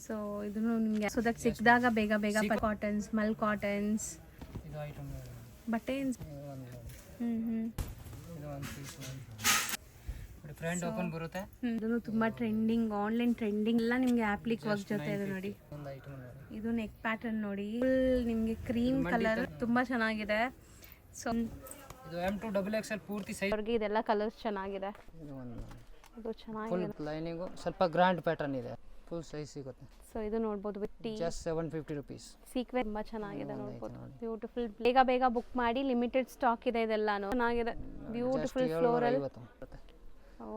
So ಇದನ್ನು ನಿಮಗೆ ಸೋದಕ್ಕೆ ಸಿಕ್ಕಿದಾಗ ಬೇಗ ಬೇಗ ಕಾಟನ್ಸ್ ಮಲ್ ಕಾಟನ್ಸ್ ಇದು ಐಟಮ್ ಬಟ್ಟೆ ಫ್ರಂಟ್ ಓಪನ್ ಬರುತ್ತೆ. ಇದನ್ನು ತುಂಬಾ ಟ್ರೆಂಡಿಂಗ್, ಆನ್ಲೈನ್ ಟ್ರೆಂಡಿಂಗ್ ಎಲ್ಲ ನಿಮಗೆ ಆಪ್ಲಿಕ್ ವರ್ಕ್ ಜೊತೆ ಇದೆ ನೋಡಿ. ಒಂದು ಐಟಮ್ ಇದು ನೆಕ್ ಪ್ಯಾಟರ್ನ್ ನೋಡಿ, ಫುಲ್ ನಿಮಗೆ ಕ್ರೀಮ್ ಕಲರ್ ತುಂಬಾ ಚೆನ್ನಾಗಿದೆ. ಸೊ ಇದು M2XXL ಪೂರ್ತಿ ಸೈಜ್ ಅವ್ರಿಗೆ ಇದೆಲ್ಲ ಕಲರ್ಸ್ ಚೆನ್ನಾಗಿದೆ. ಇದು ಚೆನ್ನಾಗಿದೆ, ಫುಲ್ ಲೈನಿಂಗು ಸ್ವಲ್ಪ ಗ್ರ್ಯಾಂಡ್ ಪ್ಯಾಟರ್ನ್ ಇದೆ, ಫುಲ್ ಸೈಜ್ ಸಿಗುತ್ತೆ. ಸೊ ಇದು ನೋಡ್ಬೋದು ವಿತ್ ಜಸ್ಟ್ 750 rupees. ಸೀಕ್ವೆನ್ಸ್ ತುಂಬಾ ಚೆನ್ನಾಗಿದೆ ನೋಡ್ಬೋದು. ಬ್ಯೂಟಿಫುಲ್, ಬೇಗ ಬೇಗ ಬುಕ್ ಮಾಡಿ, ಲಿಮಿಟೆಡ್ ಸ್ಟಾಕ್ ಇದೆ ಇದೆಲ್ಲಾನು. ಚೆನ್ನಾಗಿದೆ, ಬ್ಯೂಟಿಫುಲ್ ಫ್ಲೋರಲ್. ಓ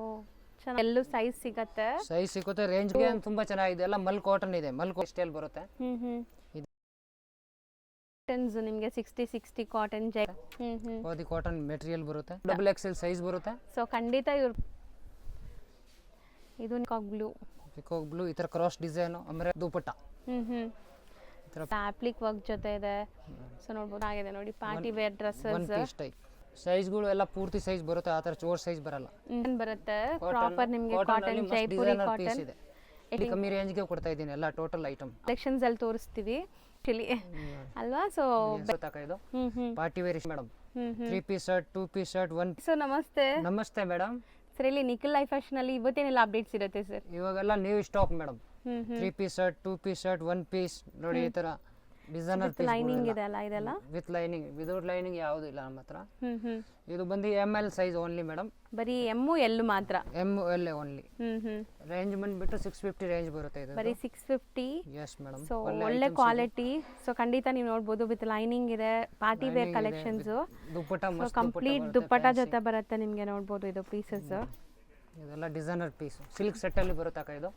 ಚೆನ್ನಾಗಿ, ಎಲ್ಲೂ ಸೈಜ್ ಸಿಗುತ್ತೆ, ಸೈಜ್ ಸಿಗುತ್ತೆ. ರೇಂಜ್ಗೆ ತುಂಬಾ ಚೆನ್ನಾಗಿದೆ. ಎಲ್ಲ ಮಲ್ ಕಾಟನ್ ಇದೆ, ಮಲ್ ಸ್ಟೈಲ್ ಬರುತ್ತೆ. ಕಾಟನ್ಸ್ ನಿಮಗೆ 60 ಕಾಟನ್ ಜೈ ಓದಿ ಕಾಟನ್ ಮೆಟೀರಿಯಲ್ ಬರುತ್ತೆ. XXL ಸೈಜ್ ಬರುತ್ತೆ. ಸೊ ಖಂಡಿತ ಇವ್ರು ಇದು ಪಿಕಾಕ್ ಬ್ಲೂ ಈ ತರ ಕ್ರಾಸ್ ಡಿಸೈನ್ ಅಂದ್ರೆ ದುಪಟ್ಟ ಆಪ್ಲಿಕ್ ವರ್ಕ್ ಜೊತೆ ಇದೆ. ಸೊ ನೋಡ್ಬೋದು ಆಗಿದೆ ನೋಡಿ, party wear dresses one piece type. ಸೈಜ್ಗಳು ಎಲ್ಲ ಪೂರ್ತಿ ಸೈಜ್ ಬರುತ್ತೆ, ಆ ತರ ಚೋರ್ ಸೈಜ್ ಬರಲ್ಲ. ಬರುತ್ತೆ ಪ್ರಾಪರ್ ನಿಮಗೆ ಕಾಟನ್ ಜೈಪುರಿ ಕಾಟನ್. ಇಲ್ಲಿ ಕಮ್ಮಿ ರೇಂಜ್ ಗೆ ಕೊಡ್ತಾ ಇದ್ದೀನಿ ಎಲ್ಲ ಟೋಟಲ್ ಐಟಮ್. ಕಲೆಕ್ಷನ್ಸ್ ಅಲ್ಲಿ ತೋರಿಸ್ತೀವಿ ಅಲ್ವಾ. ಸೊ ಇದು party wear madam, 3 piece shirt, 2 piece shirt, 1. So ನಮಸ್ತೆ. ನಮಸ್ತೆ ಮೇಡಮ್. ಸರ್ ಇಲ್ಲಿ ನಿಖಿಲ್ ಲೈಫ್ ಫ್ಯಾಷನ್ ಅಲ್ಲಿ ಇವತ್ತೇನೆಲ್ಲ ಅಪ್ಡೇಟ್ಸ್ ಇರುತ್ತೆ ಸರ್? ಇವಾಗೆಲ್ಲ new stock madam. 3 piece shirt, 2 piece shirt, 1 piece ನೋಡಿ ಈ ತರ ಡಿಸೈನರ್ ಪೀಸ್. ಲೈನಿಂಗ್ ಇದೆ ಅಲ್ಲ ಇದೆಲ್ಲ? ವಿತ್ ಲೈನಿಂಗ್, ವಿದೌಟ್ ಲೈನಿಂಗ್ ಯಾವುದು ಇಲ್ಲ ನಮ್ಮ ಹತ್ರ. ಇದು ಬಂದು ML ಸೈಜ್ ಓನ್ಲಿ ಮೇಡಮ್. ಬರೀ M L ಮಾತ್ರ? ML only. ರೇಂಜ್ ಬಂದ್ಬಿಟ್ಟು 650 ರೇಂಜ್ ಬರುತ್ತೆ ಇದು. ಬರೀ 650? Yes madam. ಸೊ ಒಳ್ಳೆ ಕ್ವಾಲಿಟಿ. ಸೊ ಖಂಡಿತ ನೀವು ನೋಡಬಹುದು, ವಿತ್ ಲೈನಿಂಗ್ ಇದೆ, ಪಾರ್ಟಿ ವೇರ್ ಕಲೆಕ್ಷನ್ಸ್. ದುಪ್ಪಟ್ಟ ಮಸ್ತ್ ಕಂಪ್ಲೀಟ್ ದುಪ್ಪಟ್ಟ ಜೊತೆ ಬರುತ್ತೆ ನಿಮಗೆ ನೋಡಬಹುದು ಇದು ಪೀಸಸ್. ಇದೆಲ್ಲ ಡಿಸೈನರ್ ಪೀಸ್, ಸಿಲ್ಕ್ ಸೆಟ್ ಅಲ್ಲಿ ಬರುತ್ತೆ ಅಕ್ಕ. ಇದು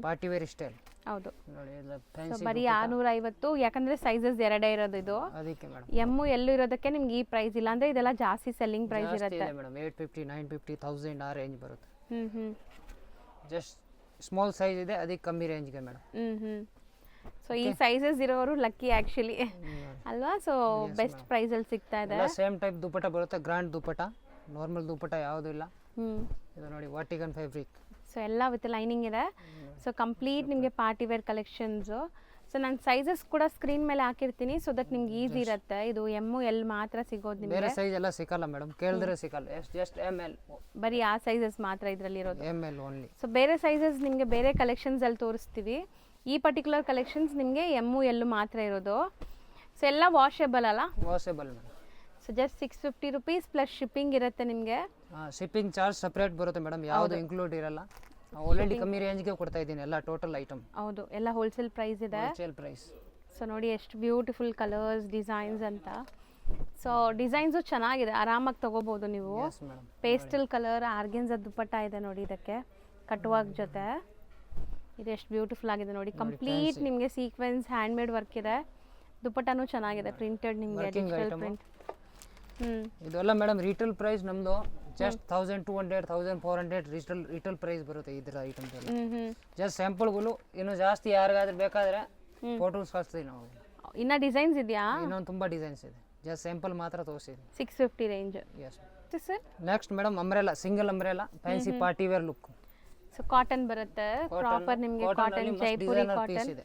ಪಾರ್ಟಿ ವೇರ್ ಸ್ಟೈಲ್. ಹೌದು ನೋಡಿ ಇದು ಸೊ ಫ್ಯಾನ್ಸಿ. ಬರೀ 650, ಯಾಕಂದ್ರೆ ಸೈಜಸ್ ಎರಡೇ ಇರೋದು ಇದು. ಅದಕ್ಕೆ ಮೇಡಮ್ M L ಇರೋದಕ್ಕೆ ನಿಮ್ಗೆ ಈ ಪ್ರೈಸ್ ಇಲ್ಲ ಅಂದ್ರೆ ಇದೆಲ್ಲ ಜಾಸ್ತಿ ಸೆಲ್ಲಿಂಗ್ ಪ್ರೈಸ್ ಇರುತ್ತೆ ಮೇಡಮ್. 850, 950, 1000 ಆ ರೇಂಜ್ ಬರುತ್ತೆ. ಜಸ್ಟ್ ಸ್ಮಾಲ್ ಸೈಜ್ ಇದೆ, ಅದಕ್ಕೆ ಕಮ್ಮಿ ರೇಂಜ್ ಗೆ ಮೇಡಮ್. ಸೊ ಈ ಸೈಜಸ್ ಇರೋರು ಲಕ್ಕಿ ಆಕ್ಚುಲಿ ಅಲ್ವಾ. ಸೊ ಬೆಸ್ಟ್ ಪ್ರೈಸ್ ಅಲ್ಲಿ ಸಿಗ್ತಾ ಇದೆ. ಸೇಮ್ ಟೈಪ್ ದುಪಟ್ಟ ಬರುತ್ತೆ, ಗ್ರ್ಯಾಂಡ್ ದುಪಟ್ಟ. ನಾರ್ಮಲ್ ದುಪಟ್ಟ ಯಾವುದು ಇಲ್ಲ. ಇದು ನೋಡಿ ವಾಟಿಕನ್ ಫ್ಯಾಬ್ರಿಕ್. ಸೊ ಎಲ್ಲ ವಿತ್ ಲೈನಿಂಗ್ ಇದೆ. ಸೊ ಕಂಪ್ಲೀಟ್ ನಿಮಗೆ ಪಾರ್ಟಿ ವೇರ್ ಕಲೆಕ್ಷನ್ಸ್. ಸೊ ನಾನು ಸೈಜಸ್ ಕೂಡ ಸ್ಕ್ರೀನ್ ಮೇಲೆ ಹಾಕಿರ್ತೀನಿ, ಸೊ ದಟ್ ನಿಮ್ಗೆ ಈಸಿ ಇರುತ್ತೆ. ಇದು M L ಮಾತ್ರ ಸಿಗೋದು ನಿಮಗೆ, ಬೇರೆ ಸೈಜ್ ಎಲ್ಲ ಸಿಕ್ಕಲ್ಲ ಮೇಡಮ್, ಕೇಳಿದ್ರೆ ಸಿಕ್ಕಲ್ಲ. ಜಸ್ಟ್ ML, ಬರೀ ಆ ಸೈಜಸ್ ಮಾತ್ರ ಇದರಲ್ಲಿ ಇರೋದು. ML ಓನ್ಲಿ. ಸೊ ಬೇರೆ ಸೈಜಸ್ ನಿಮಗೆ ಬೇರೆ ಕಲೆಕ್ಷನ್ಸ್ ಅಲ್ಲಿ ತೋರಿಸ್ತೀವಿ. ಈ ಪರ್ಟಿಕ್ಯುಲರ್ ಕಲೆಕ್ಷನ್ಸ್ ನಿಮಗೆ M L ಮಾತ್ರ ಇರೋದು. ಸೊ ಎಲ್ಲ ವಾಷೇಬಲ್ ಅಲ್ಲ? Washable madam. So just 650 rupees plus shipping ಇರುತ್ತೆ ನಿಮಗೆ. ಶಿಪ್ಪಿಂಗ್ ಚಾರ್ಜ್ ಸಪರೇಟ್ ಬರುತ್ತೆ ಮೇಡಮ್, ಯಾವುದು ಇನ್ಕ್ಲೂಡ್ ಇರಲ್ಲ. ಆಲ್ರೆಡಿ ಕಮ್ಮಿ ರೇಂಜ್ಗೆ ಕೊಡ್ತಾ ಇದ್ದೀನಿ ಎಲ್ಲ ಟೋಟಲ್ ಐಟಮ್. ಹೌದು, ಎಲ್ಲ ಹೋಲ್ಸೇಲ್ ಪ್ರೈಸ್ ಇದೆ. Wholesale price. ಸೊ ನೋಡಿ ಎಷ್ಟು ಬ್ಯೂಟಿಫುಲ್ ಕಲರ್ಸ್, ಡಿಸೈನ್ಸ್ ಅಂತ. ಸೊ ಡಿಸೈನ್ಸು ಚೆನ್ನಾಗಿದೆ, ಆರಾಮಾಗಿ ತಗೋಬಹುದು ನೀವು. ಪೇಸ್ಟಲ್ ಕಲರ್ ಆರ್ಗೆನ್ಸ್ ದುಪ್ಪಟ್ಟ ಇದೆ ನೋಡಿ, ಇದಕ್ಕೆ ಕಟ್ಟುವಾಗ ಜೊತೆ. ಇದು ಎಷ್ಟು ಬ್ಯೂಟಿಫುಲ್ ಆಗಿದೆ ನೋಡಿ, ಕಂಪ್ಲೀಟ್ ನಿಮಗೆ ಸೀಕ್ವೆನ್ಸ್ ಹ್ಯಾಂಡ್ ಮೇಡ್ ವರ್ಕ್ ಇದೆ. ದುಪ್ಪಟ್ಟನೂ ಚೆನ್ನಾಗಿದೆ, ಪ್ರಿಂಟೆಡ್ ನಿಮಗೆ ಡಿಜಿಟಲ್ ಪ್ರಿಂಟ್. ಇದೆಲ್ಲ ಮೇಡಮ್ ರಿಟೇಲ್ ಪ್ರೈಸ್ ನಮ್ದು ಜಸ್ಟ್ 1200, 1400 ರಿಟೇಲ್ ಪ್ರೈಸ್ ಬರುತ್ತೆ ಇದರ ಐಟಮ್ಸ್ ಎಲ್ಲ. ಜಸ್ಟ್ ಸ್ಯಾಂಪಲ್ಗಳು, ಇನ್ನು ಜಾಸ್ತಿ ಯಾರಿಗಾದ್ರೂ ಬೇಕಾದ್ರೆ ಫೋಟೋಸ್ ಕಳಿಸ್ತೀವಿ ನಾವು. ಇನ್ನ ಡಿಸೈನ್ಸ್ ಇದೆಯಾ? ಇನ್ನೊಂದು ತುಂಬಾ ಡಿಸೈನ್ಸ್ ಇದೆ, ಜಸ್ಟ್ ಸ್ಯಾಂಪಲ್ ಮಾತ್ರ ತೋರಿಸಿದ್ವಿ. 650 range. Yes sir. Next madam umbrella, single umbrella, fancy party wear look. So cotton ಬರುತ್ತೆ, ಪ್ರಾಪರ್ ನಿಮಗೆ ಕಾಟನ್ ಜೈಪುರಿ ಕಾಟನ್.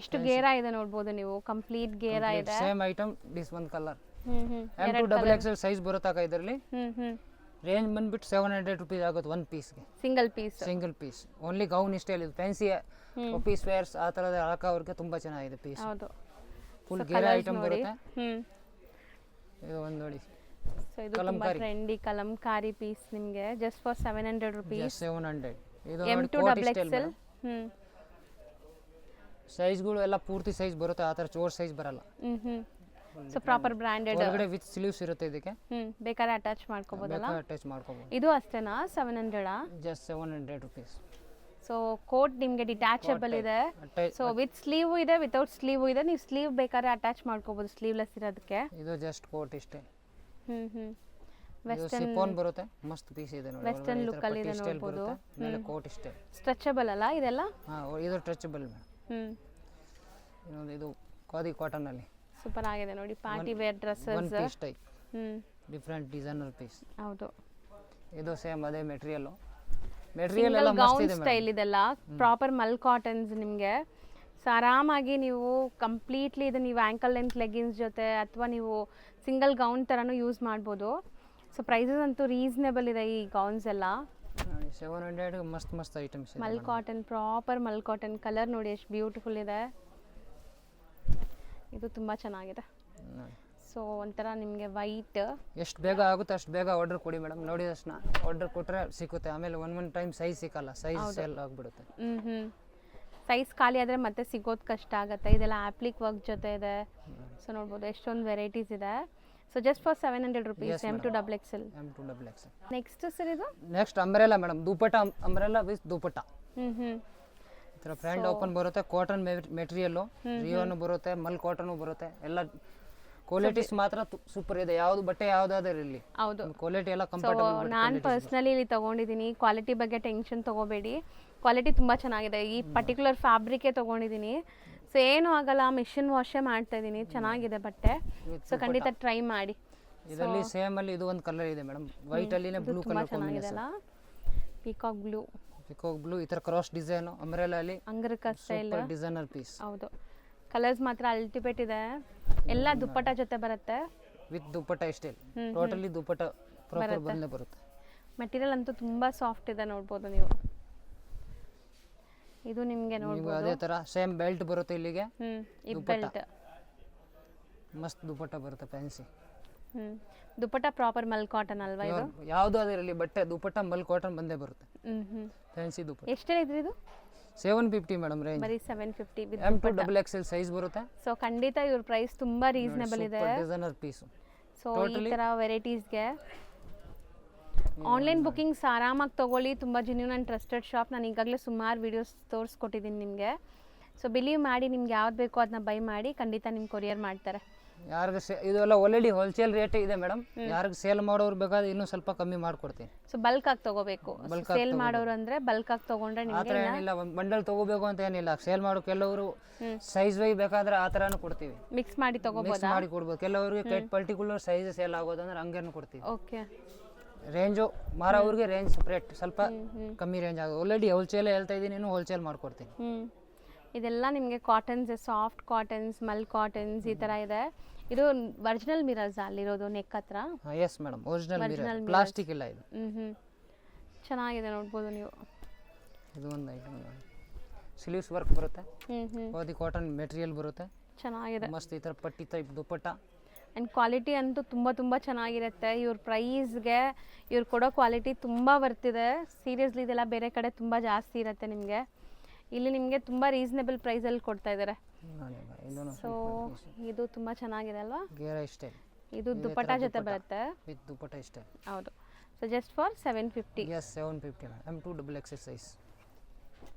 ಎಷ್ಟು ಗೇರಾ ಇದೆ ನೋಡಬಹುದು ನೀವು, ಕಂಪ್ಲೀಟ್ ಗೇರಾ ಇದೆ. Same item, this one colour. M2XXL size ಬರುತ್ತಾಕ ಇದರಲ್ಲಿ. ರೇಂಜ್ ಬಂದ್ಬಿಟ್ಟು 700 rupees ಆಗುತ್ತೆ ಒನ್ ಪೀಸ್ಗೆ. Single piece? Single piece only. Gown style ಇದು, ಫ್ಯಾನ್ಸಿ ಆಫೀಸ್ ವೇರ್ಸ್ ಆ ಥರದ ಹಾಕೋರಿಗೆ ತುಂಬ ಚೆನ್ನಾಗಿದೆ ಪೀಸ್. ಹೌದು, ಫುಲ್ ಗೇರಾ ಐಟಮ್ ಬರುತ್ತೆ. ಇದು ಒಂದು ನೋಡಿ, ಸೊ ಇದು ತುಂಬಾ ಟ್ರೆಂಡಿ ಕಲಂಕಾರಿ ಪೀಸ್ ನಿಮಗೆ ಜಸ್ಟ್ ಫಾರ್ 700 rupees. 700. ಇದು M2XXL. ಸೈಜ್ಗಳು ಎಲ್ಲ ಪೂರ್ತಿ ಸೈಜ್ ಬರುತ್ತೆ, ಆ ಥರ ಚೋರ್ ಸೈಜ್ ಬರಲ್ಲ. So proper branded. ಒಳಗಡೆ ವಿತ್ ಸ್ಲೀವ್ಸ್ ಇರುತ್ತೆ ಇದಕ್ಕೆ. ಬೇಕಾದ್ರೆ ಅಟ್ಯಾಚ್ ಮಾಡ್ಕೋಬಹುದಲ್ಲ? ಅಟ್ಯಾಚ್ ಮಾಡ್ಕೋಬಹುದು. ಇದು ಅಷ್ಟೇನಾ 700? Just 700 rupees. ಸೊ ಕೋಟ್ ನಿಮಗೆ ಡಿಟ್ಯಾಚಬಲ್ ಇದೆ. ಸೊ ವಿತ್ ಸ್ಲೀವ್ ಇದೆ, ವಿತೌಟ್ ಸ್ಲೀವ್ ಇದೆ. ನೀವು ಸ್ಲೀವ್ ಬೇಕಾದ್ರೆ ಅಟ್ಯಾಚ್ ಮಾಡ್ಕೋಬಹುದು, ಸ್ಲೀವ್ಲೆಸ್ ಇರೋದಕ್ಕೆ. ಇದು ಜಸ್ಟ್ ಕೋಟ್ ಇಷ್ಟೇ. ವೆಸ್ಟರ್ನ್ ಸಿಫಾನ್ ಬರುತ್ತೆ, ಮಸ್ತ್ ಪೀಸ್ ಇದೆ ನೋಡಿ. ವೆಸ್ಟರ್ನ್ ಲುಕ್ ಅಲ್ಲಿ ಇದೆ ನೋಡಬಹುದು. ಮೇಲೆ ಕೋಟ್ ಇಷ್ಟೇ. ಸ್ಟ್ರೆಚಬಲ್ ಅಲ್ಲ ಇದೆಲ್ಲ? ಇದು ಸ್ಟ್ರೆಚಬಲ್ ಮೇಡಮ್. ಇನ್ನೊಂದು ಇದು ಖಾದಿ ಕಾಟನ್ ಅಲ್ಲಿ ಸೂಪರ್ ಆಗಿದೆ ನೋಡಿ, party wear dresses. One piece type, different designer piece. ಹೌದು, ಇದು ಸೇಮ್ ಅದೇ ಮೆಟೀರಿಯಲ್. ಮೆಟೀರಿಯಲ್ ಎಲ್ಲ ಮಸ್ತ್ ಗೌನ್ ಇದೆ ಸ್ಟೈಲ್ ಇದೆಲ್ಲ ಪ್ರಾಪರ್ ಮಲ್ ಕಾಟನ್ಸ್ ನಿಮಗೆ. ಸೊ ಆರಾಮಾಗಿ ನೀವು ಕಂಪ್ಲೀಟ್ಲಿ ಇದು ನೀವು ಆ್ಯಂಕಲ್ ಲೆಂತ್ ಲೆಗಿನ್ಸ್ ಜೊತೆ ಅಥವಾ ನೀವು ಸಿಂಗಲ್ ಗೌನ್ ಥರನೂ ಯೂಸ್ ಮಾಡ್ಬೋದು. ಸೊ ಪ್ರೈಸಸ್ ಅಂತೂ ರೀಸನೇಬಲ್ ಇದೆ ಈ ಗೌನ್ಸ್ ಎಲ್ಲ. ನೋಡಿ 700 ಮಸ್ತ್ ಮಸ್ತ್ ಐಟಮ್ಸ್ ಇದೆ. ಮಲ್ ಕಾಟನ್, ಪ್ರಾಪರ್ ಮಲ್ ಕಾಟನ್. ಕಲರ್ ನೋಡಿ ಎಷ್ಟು ಬ್ಯೂಟಿಫುಲ್ ಇದೆ. ಇದು ತುಂಬ ಚೆನ್ನಾಗಿದೆ. ಸೊ ಒಂಥರ ನಿಮಗೆ ವೈಟ್. ಎಷ್ಟು ಬೇಗ ಆಗುತ್ತೆ ಅಷ್ಟು ಬೇಗ ಆರ್ಡರ್ ಕೊಡಿ ಮೇಡಮ್. ನೋಡಿದ ತಕ್ಷಣ ಆರ್ಡರ್ ಕೊಟ್ಟರೆ ಸಿಗುತ್ತೆ. ಆಮೇಲೆ ಒನ್ ಟೈಮ್ ಸೈಜ್ ಸಿಕ್ಕಲ್ಲ, ಸೈಜ್ ಸೇಲ್ ಆಗಿಬಿಡುತ್ತೆ. ಸೈಜ್ ಖಾಲಿ ಆದರೆ ಮತ್ತೆ ಸಿಗೋದು ಕಷ್ಟ ಆಗುತ್ತೆ. ಇದೆಲ್ಲ ಆ್ಯಪ್ಲಿಕ್ ವರ್ಕ್ ಜೊತೆ ಇದೆ. ಸೊ ನೋಡ್ಬೋದು ಎಷ್ಟೊಂದು ವೆರೈಟೀಸ್ ಇದೆ. So just for 700 rupees M2XXL. Next sir ಇದು next umbrella madam. Dupatta umbrella with dupatta. ಈ ಥರ ಫ್ರಂಟ್ ಓಪನ್ ಬರುತ್ತೆ. ಕಾಟನ್ ಮೆಟೀರಿಯಲ್ಲು, ರಿಯೋನು ಬರುತ್ತೆ, ಮಲ್ ಕಾಟನು ಬರುತ್ತೆ. ಎಲ್ಲ ಕ್ವಾಲಿಟೀಸ್ ಮಾತ್ರ ಸೂಪರ್ ಇದೆ. ಯಾವುದು ಬಟ್ಟೆ ಯಾವುದಾದ್ರೂ ಇರಲಿ, ಹೌದು ಕ್ವಾಲಿಟಿ ಎಲ್ಲ ಕಂಫರ್ಟಬಲ್. ನಾನು ಪರ್ಸ್ನಲಿ ಇಲ್ಲಿ ತೊಗೊಂಡಿದ್ದೀನಿ. ಕ್ವಾಲಿಟಿ ಬಗ್ಗೆ ಟೆನ್ಷನ್ ತೊಗೋಬೇಡಿ, ಕ್ವಾಲಿಟಿ ತುಂಬ ಚೆನ್ನಾಗಿದೆ. ಈ ಪರ್ಟಿಕ್ಯುಲರ್ ಫ್ಯಾಬ್ರಿಕೇ ತೊಗೊಂಡಿದ್ದೀನಿ. ಸೊ ಏನೂ ಆಗಲ್ಲ, ಮಿಷಿನ್ ವಾಶೇ ಮಾಡ್ತಾ ಇದ್ದೀನಿ. ಚೆನ್ನಾಗಿದೆ ಬಟ್ಟೆ. ಸೊ ಖಂಡಿತ ಟ್ರೈ ಮಾಡಿ. ಇದರಲ್ಲಿ ಸೇಮ್ ಅಲ್ಲಿ ಇದು ಒಂದು ಕಲರ್ ಇದೆ ಮೇಡಮ್. ವೈಟ್ ಅಲ್ಲಿನೇ ಬ್ಲೂ ಕಲರ್ ಚೆನ್ನಾಗಿದೆ ಅಲ್ಲ, ಪೀಕಾಕ್ ಬ್ಲೂ. ಪಿಕಾಕ್ ಬ್ಲೂ ಈ ಥರ ಕ್ರಾಸ್ ಡಿಸೈನ್ ಅಂಬ್ರೆಲಾ ಅಲ್ಲಿ ಅಂಗರಕ ಸ್ಟೈಲ್ ಡಿಸೈನರ್ ಪೀಸ್. ಹೌದು, ಕಲರ್ಸ್ ಮಾತ್ರ ಅಲ್ಟಿಮೇಟ್ ಇದೆ. ಎಲ್ಲ ದುಪ್ಪಟ್ಟ ಜೊತೆ ಬರುತ್ತೆ with dupatta style. Totally dupatta proper ಬಂದೇ ಬರುತ್ತೆ. ಮೆಟೀರಿಯಲ್ ಅಂತೂ ತುಂಬಾ ಸಾಫ್ಟ್ ಇದೆ, ನೋಡ್ಬೋದು ನೀವು. ಇದು ನಿಮಗೆ ನೋಡ್ಬೋದು ಅದೇ ತರ ಸೇಮ್ ಬೆಲ್ಟ್ ಬರುತ್ತೆ ಇಲ್ಲಿಗೆ. ಈ ಬೆಲ್ಟ್ ಮಸ್ತ್ ದುಪ್ಪಟ್ಟ ಬರುತ್ತೆ, ಫ್ಯಾನ್ಸಿ. ದುಪ್ಪಟ್ಟ ಪ್ರಾಪರ್ ಮಲ್ ಕಾಟನ್ ಅಲ್ವಾ ಇದು? ಯಾವುದು ಅದರಲ್ಲಿ ಬಟ್ಟೆ ದುಪ್ಪಟ್ಟ ಮಲ್ ಕಾಟನ್ ಬಂದೇ ಬರುತ್ತೆ. ಫ್ಯಾನ್ಸಿ ದುಪ್ಪಟ್ಟ. ಎಷ್ಟು ಇದೆ ಇದು? 750 ಮೇಡಮ್ ರೇಂಜ್. ಬರೀ 750 ವಿತ್ M2XXL ಸೈಜ್ ಬರುತ್ತೆ. ಸೊ ಖಂಡಿತ ಇವ್ರ ಪ್ರೈಸ್ ತುಂಬಾ ರೀಸನೇಬಲ್ ಇದೆ. Designer piece. ಸೊ ಈ ತರ ವೆರೈಟೀಸ್ಗೆ ಆನ್ಲೈನ್ ಬುಕಿಂಗ್ಸ್ ಆರಾಮಾಗಿ ತೊಗೊಳ್ಳಿ. ತುಂಬ ಜೆನ್ಯೂನ್ ಆ್ಯಂಡ್ ಟ್ರಸ್ಟೆಡ್ ಶಾಪ್. ನಾನು ಈಗಾಗಲೇ ಸುಮಾರು ವೀಡಿಯೋಸ್ ತೋರಿಸ್ಕೊಟ್ಟಿದ್ದೀನಿ ನಿಮಗೆ. ಸೊ ಬಿಲೀವ್ ಮಾಡಿ, ನಿಮ್ಗೆ ಯಾವ್ದು ಬೇಕೋ ಅದನ್ನ ಬೈ ಮಾಡಿ, ಖಂಡಿತ ನಿಮ್ಗೆ ಕೊರಿಯರ್ ಮಾಡ್ತಾರೆ. ಯಾರಿಗೆ ಇದೆಲ್ಲ ಆಲ್ರೆಡಿ ಹೋಲ್ಸೇಲ್ ರೇಟ್ ಇದೆ ಮೇಡಮ್. ಯಾರಿಗೆ ಸೇಲ್ ಮಾಡೋರು ಬೇಕಾದ್ರೆ ಇನ್ನೂ ಸ್ವಲ್ಪ ಕಮ್ಮಿ ಮಾಡ್ಕೊಡ್ತೀನಿ. ಸೊ ಬಲ್ಕ್ ಆಗಿ ತಗೋಬೇಕು. ಸೇಲ್ ಮಾಡೋರು ಅಂದ್ರೆ ಬಲ್ಕ್ ಆಗಿ ತಗೊಂಡ್ರೆ ಆ ಥರ ಏನಿಲ್ಲ, ಬಂಡಲ್ ತಗೋಬೇಕು ಅಂತ ಏನಿಲ್ಲ. ಸೇಲ್ ಮಾಡೋ ಕೆಲವರು ಸೈಜ್ ವೈ ಬೇಕಾದ್ರೆ ಆ ಥರನೂ ಕೊಡ್ತೀವಿ. ಮಿಕ್ಸ್ ಮಾಡಿ ತಗೋಬಹುದು, ಮಾಡಿ ಕೊಡ್ಬೋದು. ಕೆಲವರಿಗೆ ಪರ್ಟಿಕ್ಯುಲರ್ ಸೈಜ್ ಸೇಲ್ ಆಗೋದಂದ್ರೆ ಹಂಗೇನು ಕೊಡ್ತೀವಿ. ಓಕೆ. ರೇಂಜು ಮಾರೋವ್ರಿಗೆ ರೇಂಜ್ ಸಪ್ರೇಟ್, ಸ್ವಲ್ಪ ಕಮ್ಮಿ ರೇಂಜ್ ಆಗೋದು. ಆಲ್ರೆಡಿ ಹೋಲ್ಸೇಲ್ ಹೇಳ್ತಾ ಇದ್ದೀನಿ, ಇನ್ನೂ ಹೋಲ್ಸೇಲ್ ಮಾಡ್ಕೊಡ್ತೀನಿ. ಇದೆಲ್ಲ ನಿಮಗೆ ಕಾಟನ್ಸ್, ಸಾಫ್ಟ್ ಕಾಟನ್ಸ್, ಮಲ್ ಕಾಟನ್ಸ್ ಈ ಥರ ಇದೆ. ಇದು ಒರಿಜಿನಲ್ ಮಿರರ್ಸ್ ಅಲ್ಲಿರೋದು ನೆಕ್ ಹತ್ರ? Yes madam, original mirror, plastic ಇಲ್ಲ ಇದು. ಚೆನ್ನಾಗಿದೆ, ನೋಡ್ಬೋದು ನೀವು. ಇದು ಒಂದು ಐಟಮ್ ಸ್ಲೀವ್ಸ್ ವರ್ಕ್ ಬರುತ್ತೆ. ಓದಿ ಕಾಟನ್ ಮೆಟೀರಿಯಲ್ ಬರುತ್ತೆ, ಚೆನ್ನಾಗಿದೆ. ಮಸ್ತ್ ಈ ಥರ ಪಟ್ಟಿ ಟೈಪ್ ದುಪ್ಪಟ್ಟ. ಆ್ಯಂಡ್ ಕ್ವಾಲಿಟಿ ಅಂತೂ ತುಂಬ ಚೆನ್ನಾಗಿರುತ್ತೆ. ಇವ್ರ ಪ್ರೈಸ್ಗೆ ಇವ್ರು ಕೊಡೋ ಕ್ವಾಲಿಟಿ ತುಂಬ ಬರ್ತಿದೆ. ಸೀರಿಯಸ್ಲಿ ಇದೆಲ್ಲ ಬೇರೆ ಕಡೆ ತುಂಬ ಜಾಸ್ತಿ ಇರುತ್ತೆ ನಿಮಗೆ. ಇಲ್ಲಿ ನಿಮಗೆ ತುಂಬ ರೀಸನೇಬಲ್ ಪ್ರೈಸಲ್ಲಿ ಕೊಡ್ತಾ ಇದ್ದಾರೆ. ಸೊ ಇದು ತುಂಬ ಚೆನ್ನಾಗಿದೆ ಅಲ್ವಾ? ಗೇರಾ ಸ್ಟೈಲ್. ಇದು ದುಪ್ಪಟ್ಟ ಜೊತೆ ಬರುತ್ತೆ ವಿತ್ ದುಪ್ಪಟ್ಟ ಸ್ಟೈಲ್. ಹೌದು. So just for 750. Yes 750 M2XXL size.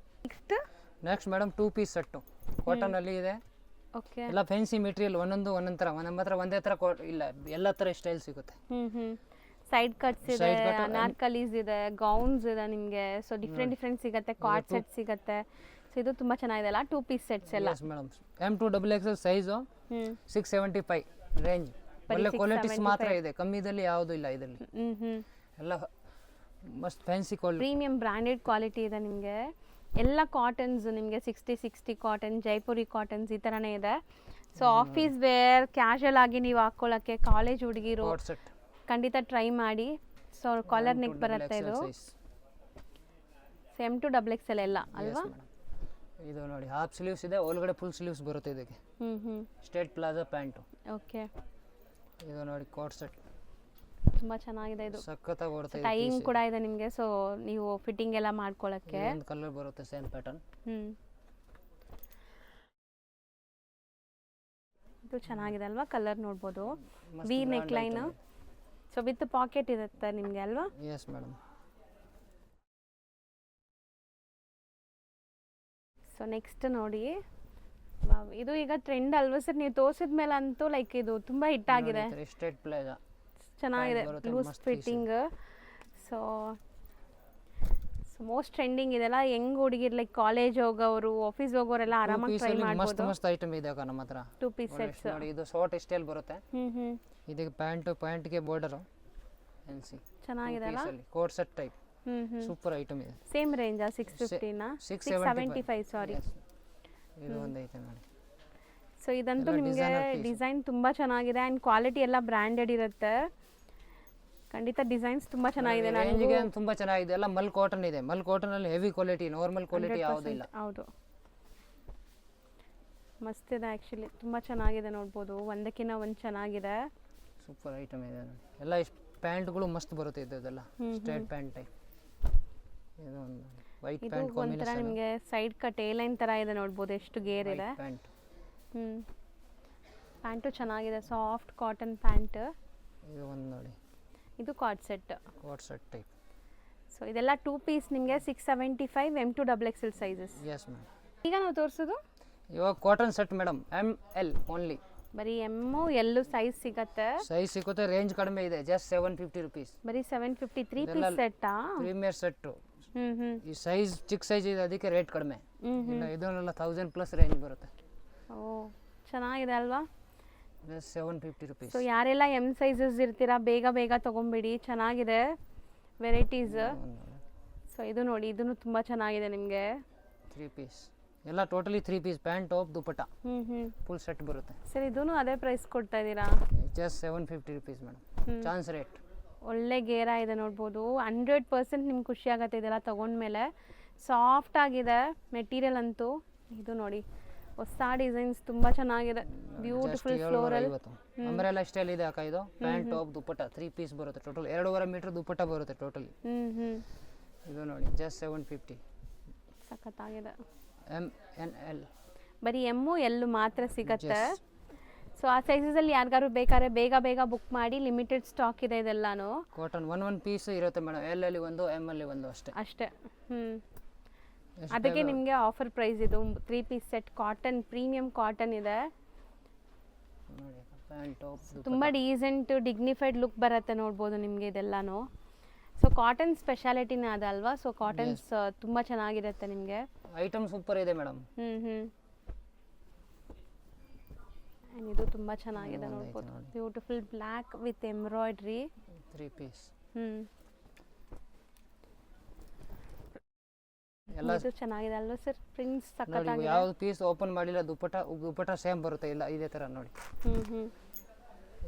Next madam 2 piece set cotton ಅಲ್ಲಿ ಇದೆ. ಓಕೆ. ಎಲ್ಲ ಫ್ಯಾನ್ಸಿ ಮೆಟೀರಿಯಲ್, ಒಂದೊಂದು ಥರ. ನಮ್ಮ ಹತ್ರ ಒಂದೇ ಥರ ಇಲ್ಲ, ಎಲ್ಲ ಥರ ಸ್ಟೈಲ್ ಸಿಗುತ್ತೆ. ಸೈಡ್ ಕಟ್ಸ್ ಇದೆ, ಅನಾರ್ಕಲೀಸ್ ಇದೆ, ಗೌನ್ಸ್ ಇದೆ ನಿಮಗೆ. ಸೊ ಡಿಫ್ರೆಂಟ್ ಸಿಗುತ್ತೆ. ಕಾರ್ಡ್ ಸೆಟ್ ಸಿಗುತ್ತೆ. ಸೊ ಇದು ತುಂಬ ಚೆನ್ನಾಗಿದೆ ಅಲ್ಲ, 2 ಪೀಸ್ ಸೆಟ್ಸ್ ಎಲ್ಲ. Yes madam, M2XXL size 675 range. ಒಳ್ಳೆ ಕ್ವಾಲಿಟೀಸ್ ಮಾತ್ರ ಇದೆ, ಕಮ್ಮಿದಲ್ಲಿ ಯಾವುದೂ ಇಲ್ಲ ಇದರಲ್ಲಿ. ಎಲ್ಲ ಮಸ್ತ್ fancy quality, premium branded quality ಇದೆ ನಿಮಗೆ. ಎಲ್ಲ ಕಾಟನ್ಸ್ ನಿಮಗೆ 60 ಕಾಟನ್, ಜೈಪುರಿ ಕಾಟನ್ಸ್ ಈ ಥರನೇ ಇದೆ. ಸೊ ಆಫೀಸ್ ವೇರ್, ಕ್ಯಾಶುವಲ್ ಆಗಿ ನೀವು ಹಾಕ್ಕೊಳ್ಳೋಕ್ಕೆ, ಕಾಲೇಜ್ ಹುಡುಗಿರು ಖಂಡಿತ ಟ್ರೈ ಮಾಡಿ. ಸೊ ಕಾಲರ್ ನೆಕ್ ಬರುತ್ತೆ ಇದು. M2XXL ಎಲ್ಲ ಅಲ್ವಾ? ಇದು ನೋಡಿ ಹಾಫ್ ಸ್ಲೀವ್ಸ್ ಇದೆ, ಒಳಗಡೆ ಫುಲ್ ಸ್ಲೀವ್ಸ್ ಬರುತ್ತೆ ಇದಕ್ಕೆ. Straight plaza pant. ಓಕೆ. ಇದು ನೋಡಿ ಕೋಟ್ ಸೆಟ್, ತುಂಬ ಚೆನ್ನಾಗಿದೆ. ಇದು ಸಖತ್ತಾಗಿ ಓಡ್ತಾ ಇದೆ. ಟೈಯಿಂಗ್ ಕೂಡ ಇದೆ ನಿಮಗೆ. ಸೊ ನೀವು ಫಿಟ್ಟಿಂಗ್ ಎಲ್ಲ ಮಾಡ್ಕೊಳ್ಳೋಕ್ಕೆ. ಒಂದು ಕಲರ್ ಬರುತ್ತೆ ಸೇಮ್ ಪ್ಯಾಟರ್ನ್. ಇದು ಚೆನ್ನಾಗಿದೆ ಅಲ್ವಾ? ಕಲರ್ ನೋಡ್ಬೋದು. V neck line. So with pocket ಇರುತ್ತೆ ನಿಮಗೆ ಅಲ್ವಾ? Yes madam. ಸೊ ನೆಕ್ಸ್ಟ್ ನೋಡಿ, ಇದು ಈಗ ಟ್ರೆಂಡ್ ಅಲ್ವಾ ಸರ್? ನೀವು ತೋರಿಸಿದ ಮೇಲೆ ಅಂತೂ ಲೈಕ್ ಇದು ತುಂಬ ಹಿಟ್ ಆಗಿದೆ. ಸ್ಟ್ರೇಟ್ ಪ್ಲಾಜಾ ಚೆನ್ನಾಗಿದೆ, loose fitting. So most trending ಇದೆಲ್ಲ. ಹೆಂಗ್ ಹುಡುಗಿರ್ ಲೈಕ್ ಕಾಲೇಜ್ ಹೋಗೋರು, ಆಫೀಸ್ ಹೋಗೋರೆಲ್ಲ ಆರಾಮಾಗಿ ಟ್ರೈ ಮಾಡ್ಬೋದು. ಮಸ್ತ್ ಐಟಮ್ ಇದೆ ನಮ್ಮ ಹತ್ರ. 2 ಪೀಸ್ ಸೆಟ್ಸ್ ನೋಡಿ. ಇದು ಶಾರ್ಟ್ ಸ್ಟೈಲ್ ಬರುತ್ತೆ. ಇದಕ್ಕೆ ಪ್ಯಾಂಟ್ಗೆ ಬಾರ್ಡರ್ ಫ್ಯಾನ್ಸಿ ಚೆನ್ನಾಗಿದೆ ಅಲ್ಲ? Coat set type. Super item ಇದೆ. ಸೇಮ್ ರೇಂಜಾ 650ನಾ 675 ಸಾರಿ. ಇದು ಒಂದು ಐತೆ ನೋಡಿ. ಸೊ ಇದಂತೂ ನಿಮಗೆ ಡಿಸೈನ್ ತುಂಬ ಚೆನ್ನಾಗಿದೆ ಆ್ಯಂಡ್ ಕ್ವಾಲಿಟಿ ಎಲ್ಲ ಬ್ರ್ಯಾಂಡೆಡ್ ಇರುತ್ತೆ. ಖಂಡಿತ ಡಿಸೈನ್ಸ್ ತುಂಬ ಚೆನ್ನಾಗಿದೆ. ರೇಂಜ್ಗೆ ತುಂಬ ಚೆನ್ನಾಗಿದೆ. ಎಲ್ಲ ಮಲ್ ಕಾಟನ್ ಇದೆ. ಮಲ್ ಕಾಟನ್ ಅಲ್ಲಿ ಹೆವಿ ಕ್ವಾಲಿಟಿ, ನಾರ್ಮಲ್ ಕ್ವಾಲಿಟಿ ಯಾವುದೂ ಇಲ್ಲ. ಹೌದು, ಮಸ್ತ್ ಇದೆ ಆ್ಯಕ್ಚುಲಿ, ತುಂಬ ಚೆನ್ನಾಗಿದೆ ನೋಡ್ಬೋದು. ಒಂದಕ್ಕಿಂತ ಒಂದು ಚೆನ್ನಾಗಿದೆ. ಸೂಪರ್ ಐಟಮ್ ಇದೆ ನೋಡಿ. ಎಲ್ಲ ಪ್ಯಾಂಟ್ಗಳು ಮಸ್ತ್ ಬರುತ್ತೆ ಇದೆಲ್ಲ ಸ್ಟ್ರೈಟ್ ಪ್ಯಾಂಟ್ ಟೈಪ್. ಇದು ಒಂದು ವೈಟ್ ಪ್ಯಾಂಟ್ ಒಂಥರ ಕಾಂಬಿನೇಷನ್. ನಿಮಗೆ ಸೈಡ್ ಕಟ್ ಎ ಲೈನ್ ಥರ ಇದೆ ನೋಡ್ಬೋದು, ಎಷ್ಟು ಗೇರ್ ಇದೆ. ಪ್ಯಾಂಟ್ ಪ್ಯಾಂಟು ಚೆನ್ನಾಗಿದೆ, ಸಾಫ್ಟ್ ಕಾಟನ್ ಪ್ಯಾಂಟ್. ಇದು ಒಂದು ನೋಡಿ, ಇದು ಕಾರ್ಡ್ ಸೆಟ್ ಟೈಪ್. ಸೊ ಇದೆಲ್ಲ 2 ಪೀಸ್ ನಿಮಗೆ 675 M2XXL ಸೈಜಸ್. Yes ma'am. ಈಗ ನಾವು ತೋರಿಸೋದು ಇವಾಗ cotton set madam, ML only. ಬರೀ ಎಮ್ಮು ಎಲ್ಲು ಸೈಜ್ ಸಿಗತ್ತೆ. ಸೈಜ್ ಸಿಗುತ್ತೆ, ರೇಂಜ್ ಕಡಿಮೆ ಇದೆ, ಜಸ್ಟ್ 750 rupees. ಬರೀ 750 3 ಪೀಸ್ ಸೆಟ್ಟಾ? Premier set. ಈ ಸೈಜ್ ಚಿಕ್ಕ ಸೈಜ್ ಇದೆ, ಅದಕ್ಕೆ ರೇಟ್ ಕಡಿಮೆ. ಇಲ್ಲ ಇದನ್ನೆಲ್ಲ 1000+ ರೇಂಜ್ ಬರುತ್ತೆ. ಓ ಚೆನ್ನಾಗಿದೆ ಅಲ್ವಾ? Just 750 rupees. ಸೊ ಯಾರೆಲ್ಲ ಎಮ್ ಸೈಜಸ್ ಇರ್ತೀರಾ ಬೇಗ ತೊಗೊಂಬಿಡಿ, ಚೆನ್ನಾಗಿದೆ ವೆರೈಟೀಸ್. ಸೊ ಇದು ನೋಡಿ, ಇದನ್ನು ತುಂಬ ಚೆನ್ನಾಗಿದೆ ನಿಮಗೆ. 3 ಪೀಸ್ ಎಲ್ಲ totally 3 piece, pant top dupatta full set ಬರುತ್ತೆ. ಸರ್ ಇದೂ ಅದೇ ಪ್ರೈಸ್ ಕೊಡ್ತಾ ಇದ್ದೀರಾ? Just 750 rupees madam, chance rate. ಒಳ್ಳೆ ಗೇರ ಇದೆ ನೋಡ್ಬೋದು. 100% ನಿಮ್ಗೆ ಖುಷಿ ಆಗುತ್ತೆ ಇದೆಲ್ಲ ತೊಗೊಂಡ್ಮೇಲೆ. ಸಾಫ್ಟ್ ಆಗಿದೆ ಮೆಟೀರಿಯಲ್ ಅಂತೂ. ಇದು ನೋಡಿ ಹೊಸ ಡಿಸೈನ್ಸ್ ತುಂಬ ಚೆನ್ನಾಗಿದೆ, ಬ್ಯೂಟಿಫುಲ್ ಫ್ಲೋರಲ್ ಅಂಬ್ರೆಲಾ ಸ್ಟೈಲ್ ಇದೆ ಅಕ್ಕ. ಇದು ಪ್ಯಾಂಟ್ ಟಾಪ್ ದುಪಟ್ಟ 3 ಪೀಸ್ ಬರುತ್ತೆ. ಟೋಟಲ್ 2.5 ಮೀಟರ್ ದುಪಟ್ಟ ಬರುತ್ತೆ ಟೋಟಲಿ. ಇದು ನೋಡಿ ಜಸ್ಟ್ 750. ಸಖತ್ತಾಗಿದೆ. MNL ಬರೀ ಎಮ್ಮು ಎಲ್ಲು ಮಾತ್ರ ಸಿಗತ್ತೆ. ಸೊ ಆ ಸೈಜಸಲ್ಲಿ ಯಾರಿಗಾರು ಬೇಕಾದ್ರೆ ಬೇಗ ಬುಕ್ ಮಾಡಿ, ಲಿಮಿಟೆಡ್ ಸ್ಟಾಕ್ ಇದೆ ಇದೆಲ್ಲಾನು. ಕಾಟನ್ ಒಂದೊಂದು ಪೀಸ್ ಇರುತ್ತೆ ಮೇಡಮ್, L ಅಲ್ಲಿ ಒಂದು, M ಅಲ್ಲಿ ಒಂದು ಅಷ್ಟೇ. ಅದಕ್ಕೆ ನಿಮಗೆ ಆಫರ್ ಪ್ರೈಸ್ ಇದು. 3 piece set cotton, premium cotton ಇದೆ. ತುಂಬ ಡೀಸೆಂಟ್ ಡಿಗ್ನಿಫೈಡ್ ಲುಕ್ ಬರುತ್ತೆ ನೋಡ್ಬೋದು ನಿಮಗೆ ಇದೆಲ್ಲಾನು. ಸೊ ಕಾಟನ್ ಸ್ಪೆಷಾಲಿಟಿನೇ ಅದಲ್ವಾ? ಸೊ ಕಾಟನ್ಸ್ ತುಂಬ ಚೆನ್ನಾಗಿರುತ್ತೆ ನಿಮಗೆ. ಐಟಮ್ ಸೂಪರ್ ಇದೆ ಮೇಡಮ್. ಇದು ತುಂಬ ಚೆನ್ನಾಗಿದೆ ನೋಡ್ಬೋದು. Beautiful black with embroidery 3 piece. ಎಲ್ಲ ಇದು ಚೆನ್ನಾಗಿದೆ ಅಲ್ವಾ ಸರ್? ಪ್ರಿಂಟ್ಸ್ ಸಖತ್ತಾಗಿದೆ. ಯಾವುದು ಪೀಸ್ ಓಪನ್ ಮಾಡಿಲ್ಲ, ದುಪಟ್ಟ ಸೇಮ್ ಬರುತ್ತೆ. ಇಲ್ಲ ಇದೇ ತರ ನೋಡಿ.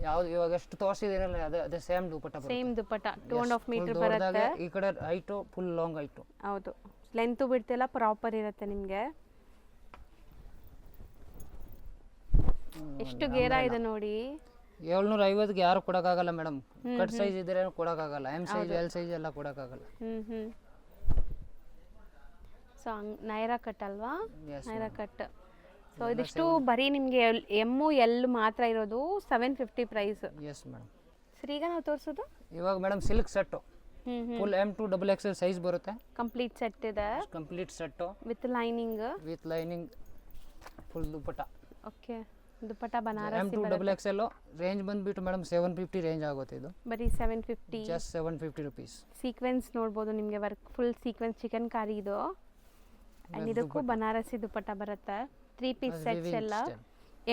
ಯಾವುದು ಇವಾಗ ಎಷ್ಟು ತೋರಿಸಿದಿರಲ್ಲ ಅದೇ ಸೇಮ್ ದುಪಟ್ಟ ಬರುತ್ತೆ. ಸೇಮ್ ದುಪಟ್ಟ 2.5 ಮೀಟರ್ ಬರುತ್ತೆ. ಈ ಕಡೆ ಹೈಟ್ ಫುಲ್ ಲಾಂಗ್ ಹೈಟ್. ಹೌದು, ಲೆಂತ್ ಬಿಡ್ತ್ ಎಲ್ಲ ಪ್ರಾಪರ್ ಇರುತ್ತೆ ನಿಮಗೆ. ಎಷ್ಟು ಗೇರ ಇದೆ ನೋಡಿ. 750ಗೆ ಯಾರು ಕೊಡಕ್ಕಾಗಲ್ಲ ಮೇಡಮ್. ಕಟ್ ಸೈಜ್ ಇದ್ರೆ ಕೊಡಕ್ಕಾಗಲ್ಲ, M ಸೈಜ್ L ಸೈಜ್ ಎಲ್ಲ ಕೊಡಕ್ಕಾಗಲ್ಲ. ಸೊ ನೈರಾ ಕಟ್ ಅಲ್ವಾ? ನೈರಾ ಕಟ್. ಸೊ ಇದಿಷ್ಟು ಬರೀ ನಿಮಗೆ ಎಮ್ಮು ಎಲ್ ಮಾತ್ರ ಇರೋದು 750 ಪ್ರೈಸ್. Yes madam. ಸರ್ ಈಗ ನಾವು ತೋರಿಸೋದು ಇವಾಗ madam silk set full M2XXL size ಬರುತ್ತೆ. ಕಂಪ್ಲೀಟ್ ಸೆಟ್ ಇದೆ. Complete set with lining full dupatta. Okay, dupatta Banarasi M2XXL range ಬಂದ್ಬಿಟ್ಟು ಮೇಡಮ್ 750 ರೇಂಜ್ ಆಗುತ್ತೆ. ಇದು ಬರೀ 750, ಜಸ್ಟ್ 750 rupees. ಸೀಕ್ವೆನ್ಸ್ ನೋಡ್ಬೋದು ನಿಮಗೆ, ವರ್ಕ್ ಫುಲ್ ಸೀಕ್ವೆನ್ಸ್ ಚಿಕನ್ ಕಾರಿ ಇದು. ಆ್ಯಂಡ್ ಇದಕ್ಕೂ ಬನಾರಸಿ ದುಪಟ್ಟ ಬರುತ್ತೆ. 3 ಪೀಸ್ ಸೆಟ್ಸ್ ಎಲ್ಲ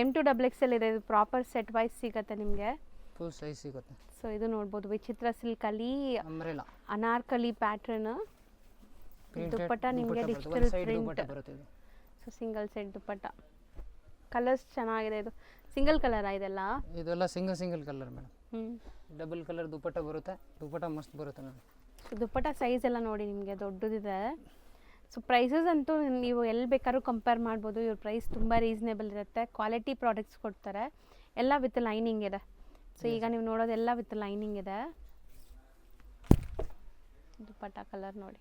M2XXL ಇದೆ. ಇದು ಪ್ರಾಪರ್ ಸೆಟ್ ವೈಸ್ ಸಿಗುತ್ತೆ ನಿಮಗೆ, ಫುಲ್ ಸೈಜ್ ಸಿಗುತ್ತೆ. ಸೊ ಇದು ನೋಡ್ಬೋದು ವಿಚಿತ್ರ ಸಿಲ್ಕಲ್ಲಿ ಅಂಬ್ರೆಲಾ ಅನಾರ್ಕಲಿ ಪ್ಯಾಟರ್ನ್ ದುಪಟ್ಟ ನಿಮಗೆ digital print. So single set dupatta. Colours ಚೆನ್ನಾಗಿದೆ. ಇದು ಸಿಂಗಲ್ ಕಲರ್ ಇದೆಲ್ಲ? ಇದೆಲ್ಲ single colour madam. Double colour dupatta ಬರುತ್ತೆ. ದುಪಟ್ಟ ಮಸ್ತ್ ಬರುತ್ತೆ ನೋಡಿ. ದುಪಟ್ಟ ಸೈಜ್ ಎಲ್ಲ ನೋಡಿ ನಿಮಗೆ ದೊಡ್ಡದಿದೆ. ಸೊ ಪ್ರೈಸಸ್ ಅಂತೂ ನೀವು ಎಲ್ಲಿ ಬೇಕಾದ್ರೂ ಕಂಪೇರ್ ಮಾಡ್ಬೋದು. ಇವ್ರ ಪ್ರೈಸ್ ತುಂಬ ರೀಸನೇಬಲ್ ಇರುತ್ತೆ. ಕ್ವಾಲಿಟಿ ಪ್ರಾಡಕ್ಟ್ಸ್ ಕೊಡ್ತಾರೆ. ಎಲ್ಲ ವಿತ್ ಲೈನಿಂಗ್ ಇದೆ. ಸೊ ಈಗ ನೀವು ನೋಡೋದೆಲ್ಲ ವಿತ್ ಲೈನಿಂಗ್ ಇದೆ. ದುಪಟ್ಟ ಕಲರ್ ನೋಡಿ,